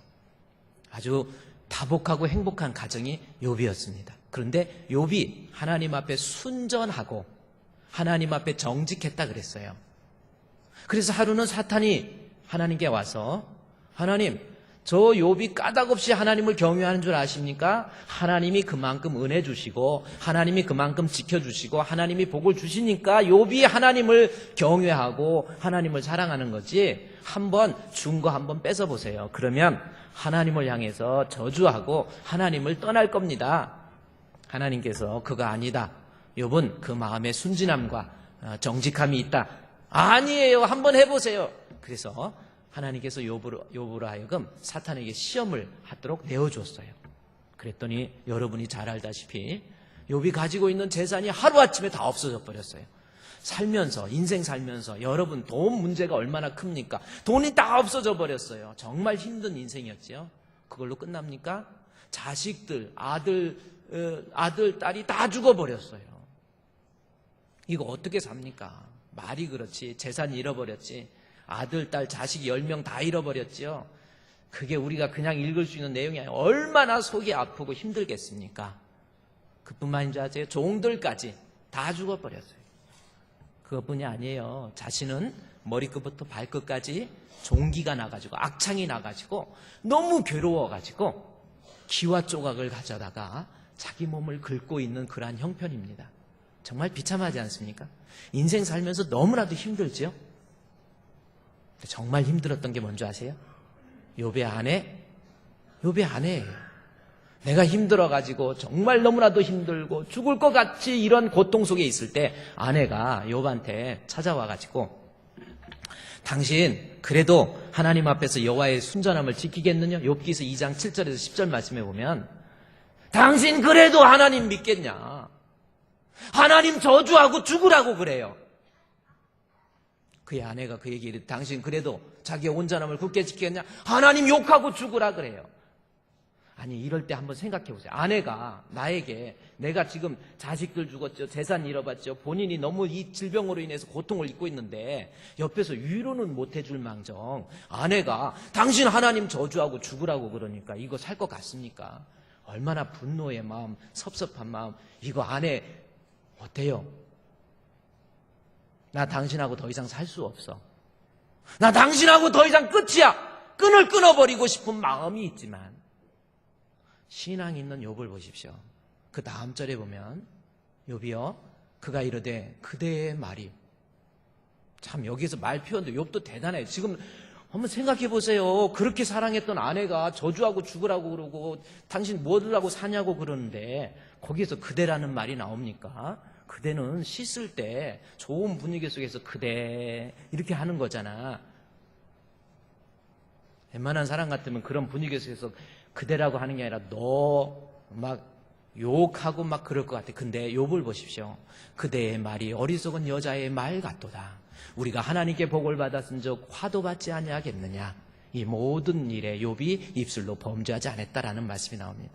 아주 다복하고 행복한 가정이 욥이었습니다. 그런데 욥이 하나님 앞에 순전하고 하나님 앞에 정직했다 그랬어요. 그래서 하루는 사탄이 하나님께 와서, 하나님, 저 욥이 까닭없이 하나님을 경외하는 줄 아십니까? 하나님이 그만큼 은혜 주시고 하나님이 그만큼 지켜주시고 하나님이 복을 주시니까 욥이 하나님을 경외하고 하나님을 사랑하는 거지, 한번 준 거 한번 뺏어보세요. 그러면 하나님을 향해서 저주하고 하나님을 떠날 겁니다. 하나님께서 그거 아니다, 욥은 그 마음에 순진함과 정직함이 있다. 아니에요, 한번 해보세요. 그래서 하나님께서 욥으로 하여금 사탄에게 시험을 하도록 내어줬어요. 그랬더니 여러분이 잘 알다시피 욥이 가지고 있는 재산이 하루아침에 다 없어져 버렸어요. 인생 살면서 여러분 돈 문제가 얼마나 큽니까? 돈이 다 없어져 버렸어요. 정말 힘든 인생이었지요. 그걸로 끝납니까? 자식들, 아들, 딸이 다 죽어버렸어요. 이거 어떻게 삽니까? 말이 그렇지, 재산 잃어버렸지, 아들, 딸, 자식 10명 다 잃어버렸지요. 그게 우리가 그냥 읽을 수 있는 내용이 아니에요. 얼마나 속이 아프고 힘들겠습니까? 그뿐만인지 아세요? 종들까지 다 죽어버렸어요. 그것뿐이 아니에요. 자신은 머리끝부터 발끝까지 종기가 나가지고 악창이 나가지고 너무 괴로워가지고 기와 조각을 가져다가 자기 몸을 긁고 있는 그러한 형편입니다. 정말 비참하지 않습니까? 인생 살면서 너무나도 힘들지요? 정말 힘들었던 게 뭔지 아세요? 욥의 아내예요. 내가 힘들어가지고 정말 너무나도 힘들고 죽을 것 같이 이런 고통 속에 있을 때 아내가 욥한테 찾아와가지고, 당신 그래도 하나님 앞에서 여호와의 순전함을 지키겠느냐? 욥기서 2장 7절에서 10절 말씀해 보면, 당신 그래도 하나님 믿겠냐? 하나님 저주하고 죽으라고 그래요. 그의 아내가 그 얘기를, 당신 그래도 자기의 온전함을 굳게 지키겠냐? 하나님 욕하고 죽으라 그래요. 아니, 이럴 때 한번 생각해 보세요. 아내가 나에게, 내가 지금 자식들 죽었죠, 재산 잃어봤죠, 본인이 너무 이 질병으로 인해서 고통을 입고 있는데 옆에서 위로는 못 해줄 망정 아내가 당신 하나님 저주하고 죽으라고 그러니까 이거 살 것 같습니까? 얼마나 분노의 마음, 섭섭한 마음. 이거 아내 어때요? 나 당신하고 더 이상 살 수 없어. 나 당신하고 더 이상 끝이야. 끈을 끊어버리고 싶은 마음이 있지만, 신앙 있는 욥을 보십시오. 그 다음 절에 보면, 욥이여 그가 이르되 그대의 말이 참 여기서 말 표현도 욥도 대단해요. 지금 한번 생각해 보세요. 그렇게 사랑했던 아내가 저주하고 죽으라고 그러고 당신 뭐들라고 사냐고 그러는데 거기에서 그대라는 말이 나옵니까? 그대는 씻을 때 좋은 분위기 속에서 그대 이렇게 하는 거잖아. 웬만한 사람 같으면 그런 분위기 속에서 그대라고 하는 게 아니라 너 막 욕하고 막 그럴 것 같아. 근데 욥을 보십시오. 그대의 말이 어리석은 여자의 말 같도다. 우리가 하나님께 복을 받았은 적 화도 받지 아니하겠느냐. 이 모든 일에 욥이 입술로 범죄하지 않았다라는 말씀이 나옵니다.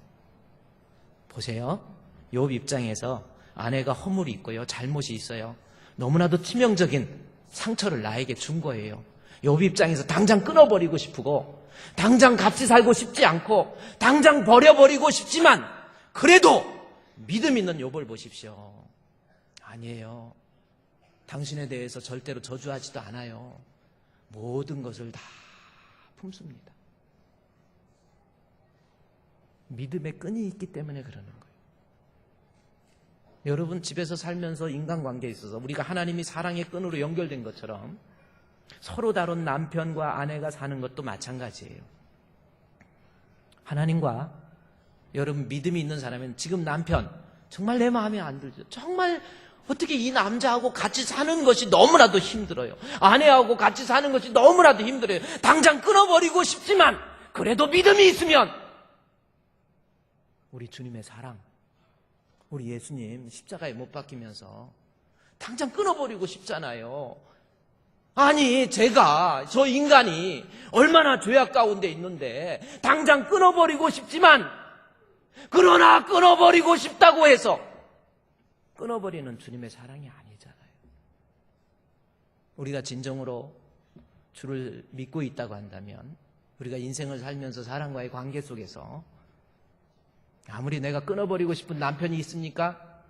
보세요. 욥 입장에서 아내가 허물이 있고요, 잘못이 있어요. 너무나도 치명적인 상처를 나에게 준 거예요. 욥 입장에서 당장 끊어버리고 싶고 당장 같이 살고 싶지 않고 당장 버려버리고 싶지만 그래도 믿음 있는 욥을 보십시오. 아니에요. 당신에 대해서 절대로 저주하지도 않아요. 모든 것을 다 품습니다. 믿음의 끈이 있기 때문에 그러는 거예요. 여러분 집에서 살면서 인간관계에 있어서 우리가 하나님이 사랑의 끈으로 연결된 것처럼 서로 다른 남편과 아내가 사는 것도 마찬가지예요. 하나님과 여러분 믿음이 있는 사람은 지금 남편 정말 내 마음에 안 들죠. 정말 어떻게 이 남자하고 같이 사는 것이 너무나도 힘들어요. 아내하고 같이 사는 것이 너무나도 힘들어요. 당장 끊어버리고 싶지만 그래도 믿음이 있으면 우리 주님의 사랑, 우리 예수님 십자가에 못 박히면서 당장 끊어버리고 싶잖아요. 아니 저 인간이 얼마나 죄악 가운데 있는데 당장 끊어버리고 싶지만 그러나 끊어버리고 싶다고 해서 끊어버리는 주님의 사랑이 아니잖아요. 우리가 진정으로 주를 믿고 있다고 한다면 우리가 인생을 살면서 사람과의 관계 속에서 아무리 내가 끊어버리고 싶은 남편이 있습니까?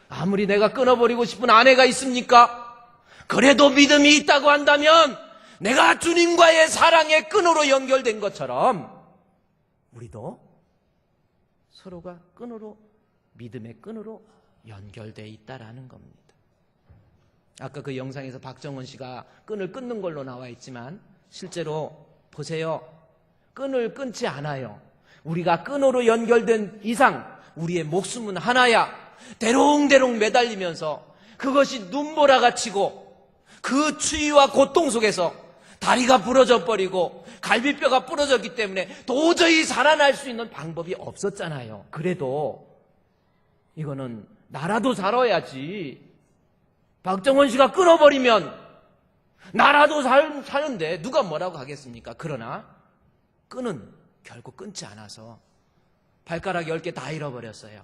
아무리 내가 끊어버리고 싶은 아내가 있습니까? 그래도 믿음이 있다고 한다면 내가 주님과의 사랑의 끈으로 연결된 것처럼 우리도 서로가 끈으로 믿음의 끈으로 연결되어 있다라는 겁니다. 아까 그 영상에서 박정원 씨가 끈을 끊는 걸로 나와 있지만 실제로 보세요. 끈을 끊지 않아요. 우리가 끈으로 연결된 이상 우리의 목숨은 하나야. 대롱대롱 매달리면서 그것이 눈보라가 치고 그 추위와 고통 속에서 다리가 부러져 버리고 갈비뼈가 부러졌기 때문에 도저히 살아날 수 있는 방법이 없었잖아요. 그래도 이거는 나라도 살아야지. 박정원 씨가 끊어버리면 나라도 사는데 누가 뭐라고 하겠습니까? 그러나 끈은 결국 끊지 않아서 발가락 10개 다 잃어버렸어요.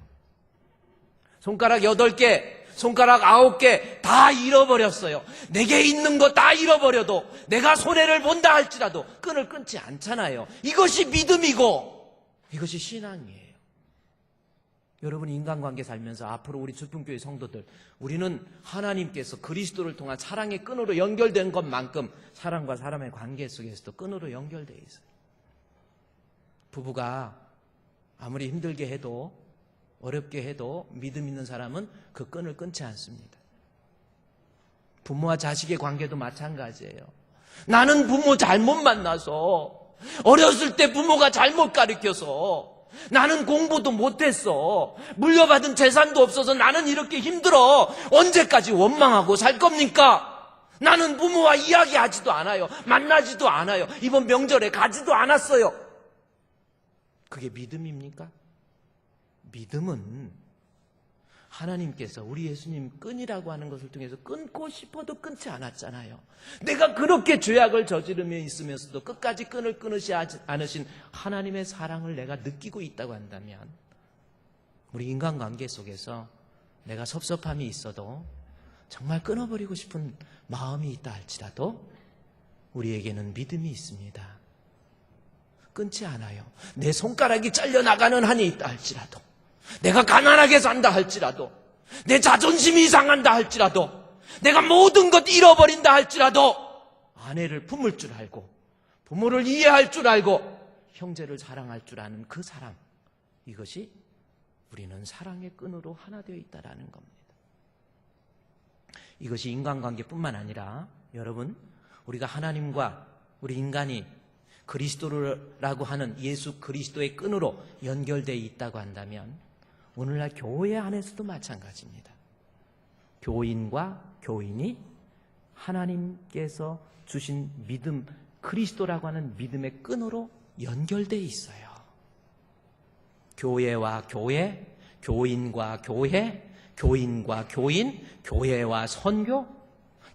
손가락 8개, 손가락 9개 다 잃어버렸어요. 내게 있는 거 다 잃어버려도 내가 손해를 본다 할지라도 끈을 끊지 않잖아요. 이것이 믿음이고 이것이 신앙이에요. 여러분 인간관계 살면서 앞으로 우리 주품교회 성도들 우리는 하나님께서 그리스도를 통한 사랑의 끈으로 연결된 것만큼 사람과 사람의 관계 속에서도 끈으로 연결되어 있어요. 부부가 아무리 힘들게 해도 어렵게 해도 믿음 있는 사람은 그 끈을 끊지 않습니다. 부모와 자식의 관계도 마찬가지예요. 나는 부모 잘못 만나서 어렸을 때 부모가 잘못 가르쳐서 나는 공부도 못했어. 물려받은 재산도 없어서 나는 이렇게 힘들어. 언제까지 원망하고 살 겁니까? 나는 부모와 이야기하지도 않아요. 만나지도 않아요. 이번 명절에 가지도 않았어요. 그게 믿음입니까? 믿음은 하나님께서 우리 예수님 끈이라고 하는 것을 통해서 끊고 싶어도 끊지 않았잖아요. 내가 그렇게 죄악을 저지르며 있으면서도 끝까지 끈을 끊으시 않으신 하나님의 사랑을 내가 느끼고 있다고 한다면 우리 인간관계 속에서 내가 섭섭함이 있어도 정말 끊어버리고 싶은 마음이 있다 할지라도 우리에게는 믿음이 있습니다. 끊지 않아요. 내 손가락이 잘려나가는 한이 있다 할지라도 내가 가난하게 산다 할지라도 내 자존심이 상한다 할지라도 내가 모든 것 잃어버린다 할지라도 아내를 품을 줄 알고 부모를 이해할 줄 알고 형제를 사랑할 줄 아는 그 사랑 이것이 우리는 사랑의 끈으로 하나 되어 있다는 겁니다. 이것이 인간관계뿐만 아니라 여러분, 우리가 하나님과 우리 인간이 그리스도라고 하는 예수 그리스도의 끈으로 연결되어 있다고 한다면 오늘날 교회 안에서도 마찬가지입니다. 교인과 교인이 하나님께서 주신 믿음, 그리스도라고 하는 믿음의 끈으로 연결되어 있어요. 교회와 교회, 교인과 교회, 교인과 교인, 교회와 선교,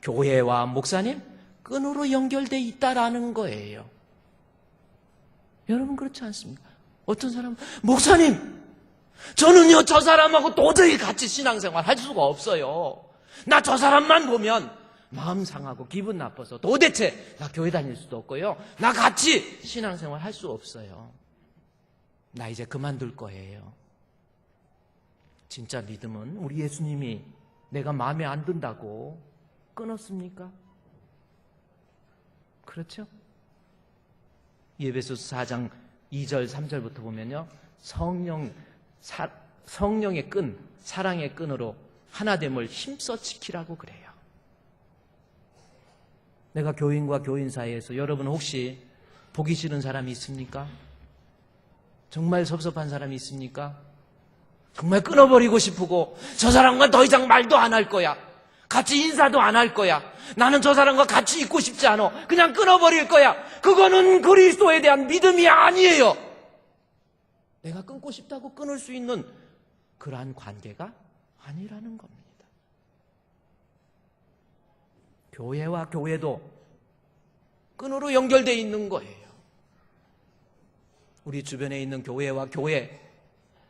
교회와 목사님, 끈으로 연결되어 있다라는 거예요. 여러분 그렇지 않습니까? 어떤 사람은 목사님, 저는요 저 사람하고 도저히 같이 신앙생활 할 수가 없어요. 나 저 사람만 보면 마음 상하고 기분 나빠서 도대체 나 교회 다닐 수도 없고요. 나 같이 신앙생활 할 수 없어요. 나 이제 그만둘 거예요. 진짜 믿음은 우리 예수님이 내가 마음에 안 든다고 끊었습니까? 그렇죠? 에베소서 4장 2절 3절부터 보면요, 성령의 끈, 사랑의 끈으로 하나됨을 힘써 지키라고 그래요. 내가 교인과 교인 사이에서 여러분 혹시 보기 싫은 사람이 있습니까? 정말 섭섭한 사람이 있습니까? 정말 끊어버리고 싶고 저 사람과 더 이상 말도 안 할 거야. 같이 인사도 안 할 거야. 나는 저 사람과 같이 있고 싶지 않아. 그냥 끊어버릴 거야. 그거는 그리스도에 대한 믿음이 아니에요. 내가 끊고 싶다고 끊을 수 있는 그러한 관계가 아니라는 겁니다. 교회와 교회도 끈으로 연결되어 있는 거예요. 우리 주변에 있는 교회와 교회,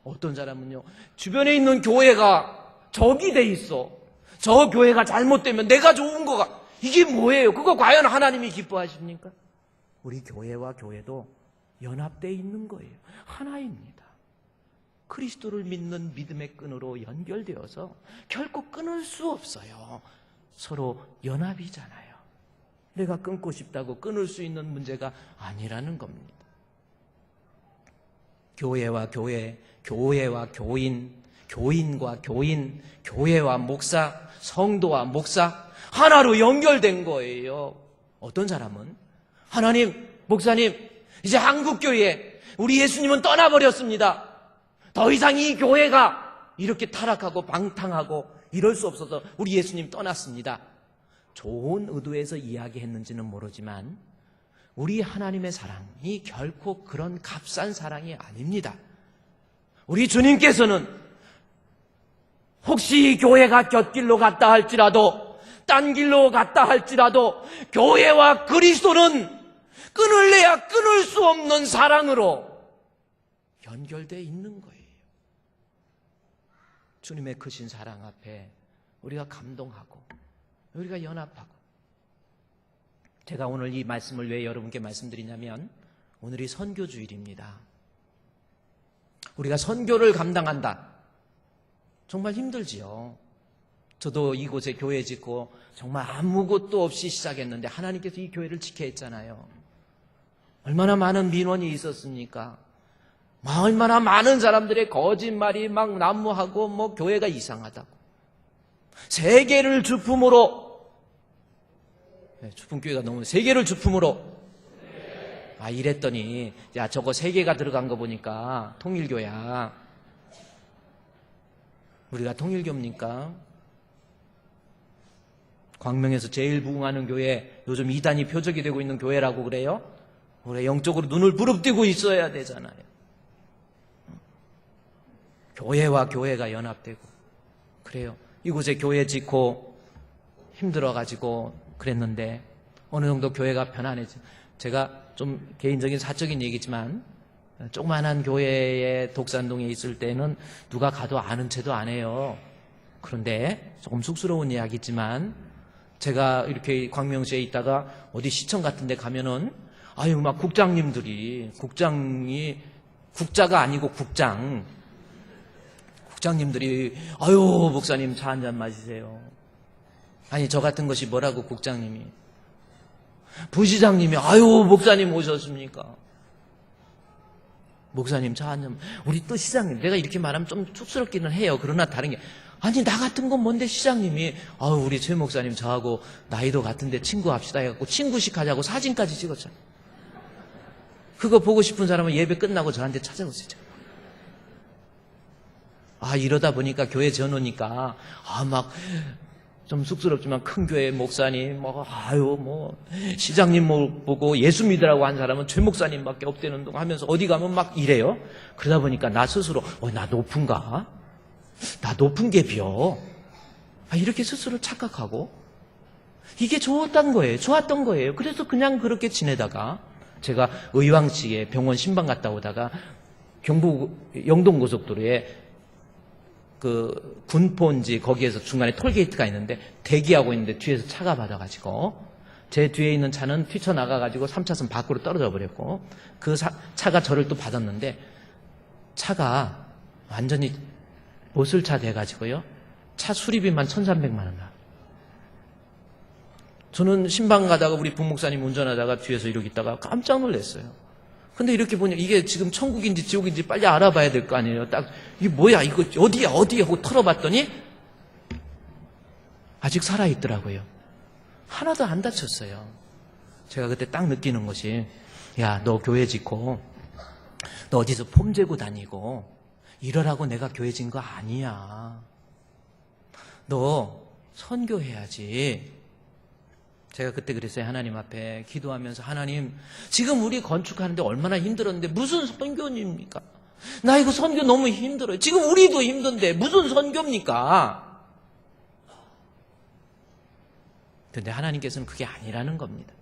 어떤 사람은요, 주변에 있는 교회가 적이 돼 있어. 저 교회가 잘못되면 내가 좋은 거가, 이게 뭐예요? 그거 과연 하나님이 기뻐하십니까? 우리 교회와 교회도 연합되어 있는 거예요. 하나입니다. 그리스도를 믿는 믿음의 끈으로 연결되어서 결코 끊을 수 없어요. 서로 연합이잖아요. 내가 끊고 싶다고 끊을 수 있는 문제가 아니라는 겁니다. 교회와 교회, 교회와 교인, 교인과 교인, 교회와 목사, 성도와 목사, 하나로 연결된 거예요. 어떤 사람은 하나님, 목사님, 이제 한국교회 우리 예수님은 떠나버렸습니다. 더 이상 이 교회가 이렇게 타락하고 방탕하고 이럴 수 없어서 우리 예수님 떠났습니다. 좋은 의도에서 이야기했는지는 모르지만 우리 하나님의 사랑이 결코 그런 값싼 사랑이 아닙니다. 우리 주님께서는 혹시 이 교회가 곁길로 갔다 할지라도, 딴 길로 갔다 할지라도 교회와 그리스도는 끊을래야 끊을 수 없는 사랑으로 연결되어 있는 거예요. 주님의 크신 사랑 앞에 우리가 감동하고 우리가 연합하고. 제가 오늘 이 말씀을 왜 여러분께 말씀드리냐면 오늘이 선교주일입니다. 우리가 선교를 감당한다. 정말 힘들지요. 저도 이곳에 교회 짓고 정말 아무것도 없이 시작했는데 하나님께서 이 교회를 지켜 했잖아요. 얼마나 많은 민원이 있었습니까? 얼마나 많은 사람들의 거짓말이 막 난무하고 뭐 교회가 이상하다고. 세계를 주품으로, 주품교회가 너무 세계를 주품으로 이랬더니 야 저거 세 개가 들어간 거 보니까 통일교야. 우리가 통일교입니까? 광명에서 제일 부흥하는 교회, 요즘 이단이 표적이 되고 있는 교회라고 그래요? 우리 영적으로 눈을 부릅뜨고 있어야 되잖아요. 교회와 교회가 연합되고 그래요. 이곳에 교회 짓고 힘들어가지고 그랬는데 어느 정도 교회가 편안해져. 제가 좀 개인적인 사적인 얘기지만 조그만한 교회에 독산동에 있을 때는 누가 가도 아는 체도 안 해요. 그런데 조금 쑥스러운 이야기지만 제가 이렇게 광명시에 있다가 어디 시청 같은 데 가면은 막 국장님들이, 국자가 아니고 국장님들이 목사님 차 한잔 마시세요. 아니 저 같은 것이 뭐라고 국장님이, 부시장님이 목사님 오셨습니까? 목사님 차 한잔. 우리 또 시장님, 내가 이렇게 말하면 좀 쑥스럽기는 해요. 그러나 다른 게 아니 나 같은 건 뭔데 시장님이 우리 최 목사님 저하고 나이도 같은데 친구합시다 해갖고 친구식 하자고 사진까지 찍었잖아. 그거 보고 싶은 사람은 예배 끝나고 저한테 찾아오세요. 이러다 보니까 교회 전오니까 막 좀 쑥스럽지만 큰 교회 목사님 시장님 보고 예수 믿으라고 한 사람은 최 목사님밖에 없다는 동 하면서 어디 가면 막 이래요. 그러다 보니까 나 스스로 나 높은가? 나 높은 게 비어. 이렇게 스스로 착각하고 이게 좋았던 거예요. 그래서 그냥 그렇게 지내다가 제가 의왕시에 병원 신방 갔다 오다가 경북 영동고속도로에 그 군포인지 거기에서 중간에 톨게이트가 있는데 대기하고 있는데 뒤에서 차가 받아가지고 제 뒤에 있는 차는 튀쳐나가가지고 3차선 밖으로 떨어져 버렸고 그 차가 저를 또 받았는데 차가 완전히 보슬차 돼가지고요. 차 수리비만 1,300만 원 나. 저는 신방 가다가 우리 부목사님 운전하다가 뒤에서 이러고 있다가 깜짝 놀랐어요. 근데 이렇게 보니 이게 지금 천국인지 지옥인지 빨리 알아봐야 될 거 아니에요. 딱 이게 뭐야 이거 어디야 하고 털어봤더니 아직 살아있더라고요. 하나도 안 다쳤어요. 제가 그때 딱 느끼는 것이 야, 너 교회 짓고 너 어디서 폼 재고 다니고 이러라고 내가 교회 진 거 아니야. 너 선교해야지. 제가 그때 그랬어요. 하나님 앞에 기도하면서 하나님 지금 우리 건축하는데 얼마나 힘들었는데 무슨 선교입니까? 나 이거 선교 너무 힘들어요. 지금 우리도 힘든데 무슨 선교입니까? 근데 하나님께서는 그게 아니라는 겁니다.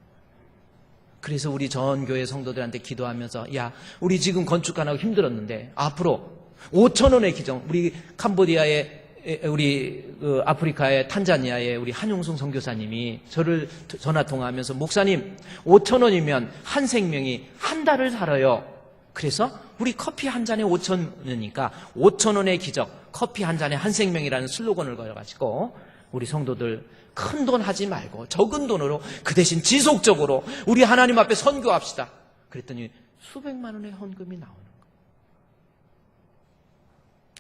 그래서 우리 전 교회 성도들한테 기도하면서 야 우리 지금 건축하느라고 힘들었는데 앞으로 5,000원의 기정 우리 캄보디아의 우리 아프리카의 탄자니아의 우리 한용승 선교사님이 저를 전화 통화하면서 목사님 5,000원이면 한 생명이 한 달을 살아요. 그래서 우리 커피 한 잔에 5,000원이니까 5,000원의 기적 커피 한 잔에 한 생명이라는 슬로건을 걸어가지고 우리 성도들 큰 돈 하지 말고 적은 돈으로 그 대신 지속적으로 우리 하나님 앞에 선교합시다. 그랬더니 수백만 원의 헌금이 나오는 거예요.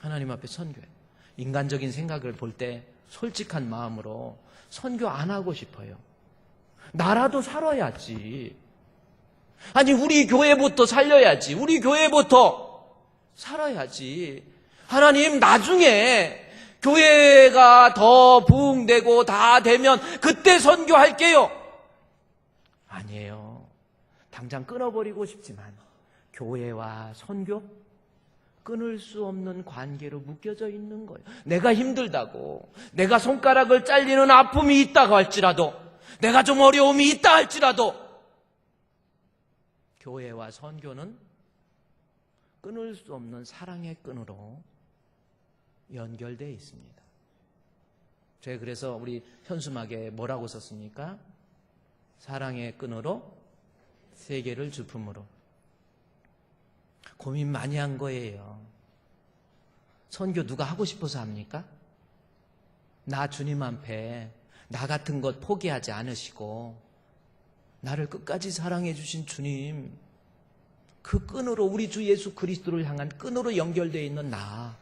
하나님 앞에 선교해. 인간적인 생각을 볼 때 솔직한 마음으로 선교 안 하고 싶어요. 나라도 살아야지. 아니 우리 교회부터 살려야지. 우리 교회부터 살아야지. 하나님 나중에 교회가 더 부흥되고 다 되면 그때 선교할게요. 아니에요. 당장 끊어버리고 싶지만 교회와 선교 끊을 수 없는 관계로 묶여져 있는 거예요. 내가 힘들다고, 내가 손가락을 잘리는 아픔이 있다고 할지라도, 내가 좀 어려움이 있다 할지라도 교회와 선교는 끊을 수 없는 사랑의 끈으로 연결되어 있습니다. 제가 그래서 우리 현수막에 뭐라고 썼습니까? 사랑의 끈으로 세계를 주품으로. 고민 많이 한 거예요. 선교 누가 하고 싶어서 합니까? 나 주님 앞에 나 같은 것 포기하지 않으시고 나를 끝까지 사랑해 주신 주님, 그 끈으로 우리 주 예수 그리스도를 향한 끈으로 연결되어 있는 나,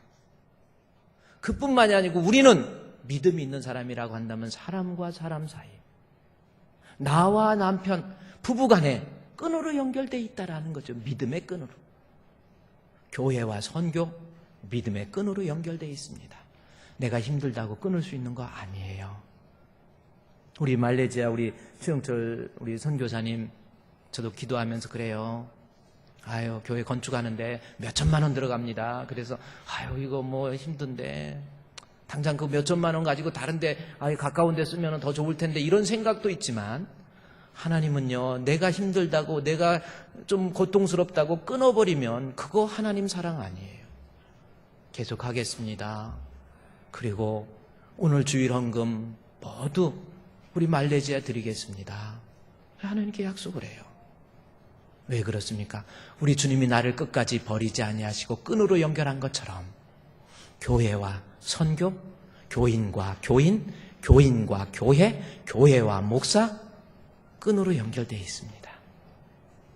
그뿐만이 아니고 우리는 믿음이 있는 사람이라고 한다면 사람과 사람 사이, 나와 남편, 부부간에 끈으로 연결되어 있다라는 거죠. 믿음의 끈으로. 교회와 선교, 믿음의 끈으로 연결되어 있습니다. 내가 힘들다고 끊을 수 있는 거 아니에요. 우리 말레이시아 우리 최영철 우리 선교사님, 저도 기도하면서 그래요. 교회 건축하는데 몇 천만 원 들어갑니다. 그래서 이거 뭐 힘든데 당장 그 몇 천만 원 가지고 다른데 가까운 데 쓰면 더 좋을 텐데 이런 생각도 있지만, 하나님은요, 내가 힘들다고 내가 좀 고통스럽다고 끊어버리면 그거 하나님 사랑 아니에요. 계속 하겠습니다. 그리고 오늘 주일 헌금 모두 우리 말레이시아 드리겠습니다. 하나님께 약속을 해요. 왜 그렇습니까? 우리 주님이 나를 끝까지 버리지 아니하시고 끈으로 연결한 것처럼 교회와 선교, 교인과 교인, 교인과 교회, 교회와 목사, 끈으로 연결되어 있습니다.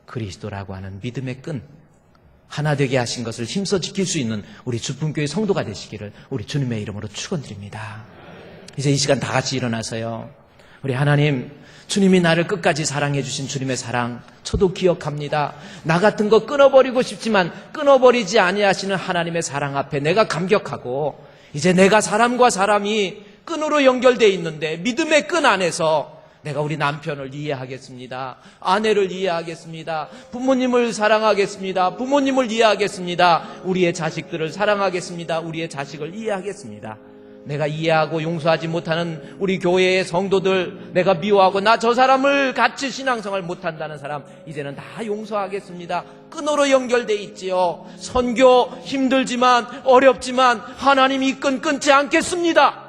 그리스도라고 하는 믿음의 끈, 하나 되게 하신 것을 힘써 지킬 수 있는 우리 주품교회 성도가 되시기를 우리 주님의 이름으로 축원드립니다. 이제 이 시간 다 같이 일어나서요. 우리 하나님, 주님이 나를 끝까지 사랑해 주신 주님의 사랑 저도 기억합니다. 나 같은 거 끊어버리고 싶지만 끊어버리지 아니하시는 하나님의 사랑 앞에 내가 감격하고, 이제 내가 사람과 사람이 끈으로 연결되어 있는데 믿음의 끈 안에서 내가 우리 남편을 이해하겠습니다. 아내를 이해하겠습니다. 부모님을 사랑하겠습니다. 부모님을 이해하겠습니다. 우리의 자식들을 사랑하겠습니다. 우리의 자식을 이해하겠습니다. 내가 이해하고 용서하지 못하는 우리 교회의 성도들, 내가 미워하고 나 저 사람을 같이 신앙생활 못한다는 사람 이제는 다 용서하겠습니다. 끈으로 연결돼 있지요. 선교 힘들지만 어렵지만 하나님 이 끈 끊지 않겠습니다.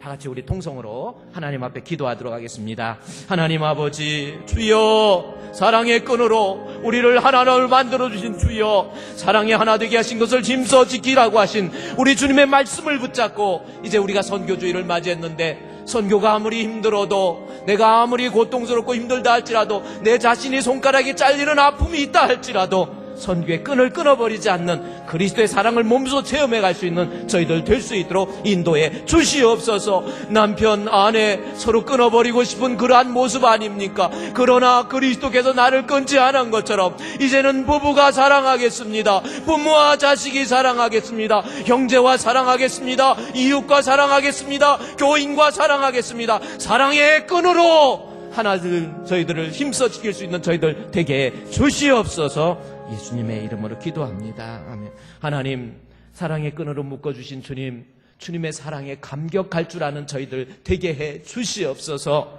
다 같이 우리 통성으로 하나님 앞에 기도하도록 하겠습니다. 하나님 아버지, 주여, 사랑의 끈으로 우리를 하나를 만들어주신 주여, 사랑의 하나 되게 하신 것을 힘써 지키라고 하신 우리 주님의 말씀을 붙잡고 이제 우리가 선교주의를 맞이했는데, 선교가 아무리 힘들어도, 내가 아무리 고통스럽고 힘들다 할지라도, 내 자신이 손가락이 잘리는 아픔이 있다 할지라도 선교의 끈을 끊어버리지 않는 그리스도의 사랑을 몸소 체험해 갈 수 있는 저희들 될 수 있도록 인도해 주시옵소서. 남편, 아내 서로 끊어버리고 싶은 그러한 모습 아닙니까? 그러나 그리스도께서 나를 끊지 않은 것처럼 이제는 부부가 사랑하겠습니다. 부모와 자식이 사랑하겠습니다. 형제와 사랑하겠습니다. 이웃과 사랑하겠습니다. 교인과 사랑하겠습니다. 사랑의 끈으로 하나들 저희들을 힘써 지킬 수 있는 저희들 되게 해 주시옵소서. 예수님의 이름으로 기도합니다. 아멘. 하나님, 사랑의 끈으로 묶어주신 주님, 주님의 사랑에 감격할 줄 아는 저희들 되게 해 주시옵소서.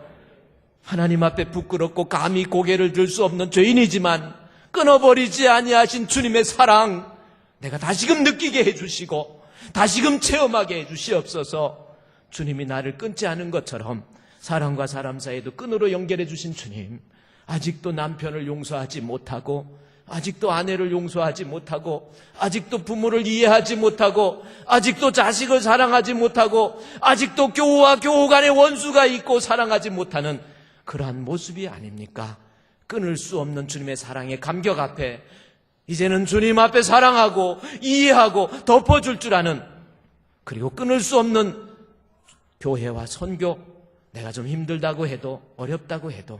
하나님 앞에 부끄럽고 감히 고개를 들 수 없는 죄인이지만 끊어버리지 아니하신 주님의 사랑 내가 다시금 느끼게 해주시고 다시금 체험하게 해주시옵소서. 주님이 나를 끊지 않은 것처럼 사람과 사람 사이에도 끈으로 연결해 주신 주님, 아직도 남편을 용서하지 못하고, 아직도 아내를 용서하지 못하고, 아직도 부모를 이해하지 못하고, 아직도 자식을 사랑하지 못하고, 아직도 교우와 교우 간의 원수가 있고 사랑하지 못하는 그러한 모습이 아닙니까? 끊을 수 없는 주님의 사랑의 감격 앞에 이제는 주님 앞에 사랑하고 이해하고 덮어줄 줄 아는, 그리고 끊을 수 없는 교회와 선교, 내가 좀 힘들다고 해도 어렵다고 해도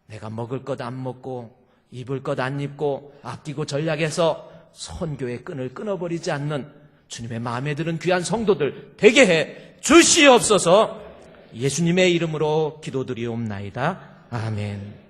내가 먹을 것 안 먹고 입을 것 안 입고 아끼고 전략해서 선교의 끈을 끊어버리지 않는 주님의 마음에 드는 귀한 성도들 되게 해 주시옵소서. 예수님의 이름으로 기도드리옵나이다. 아멘.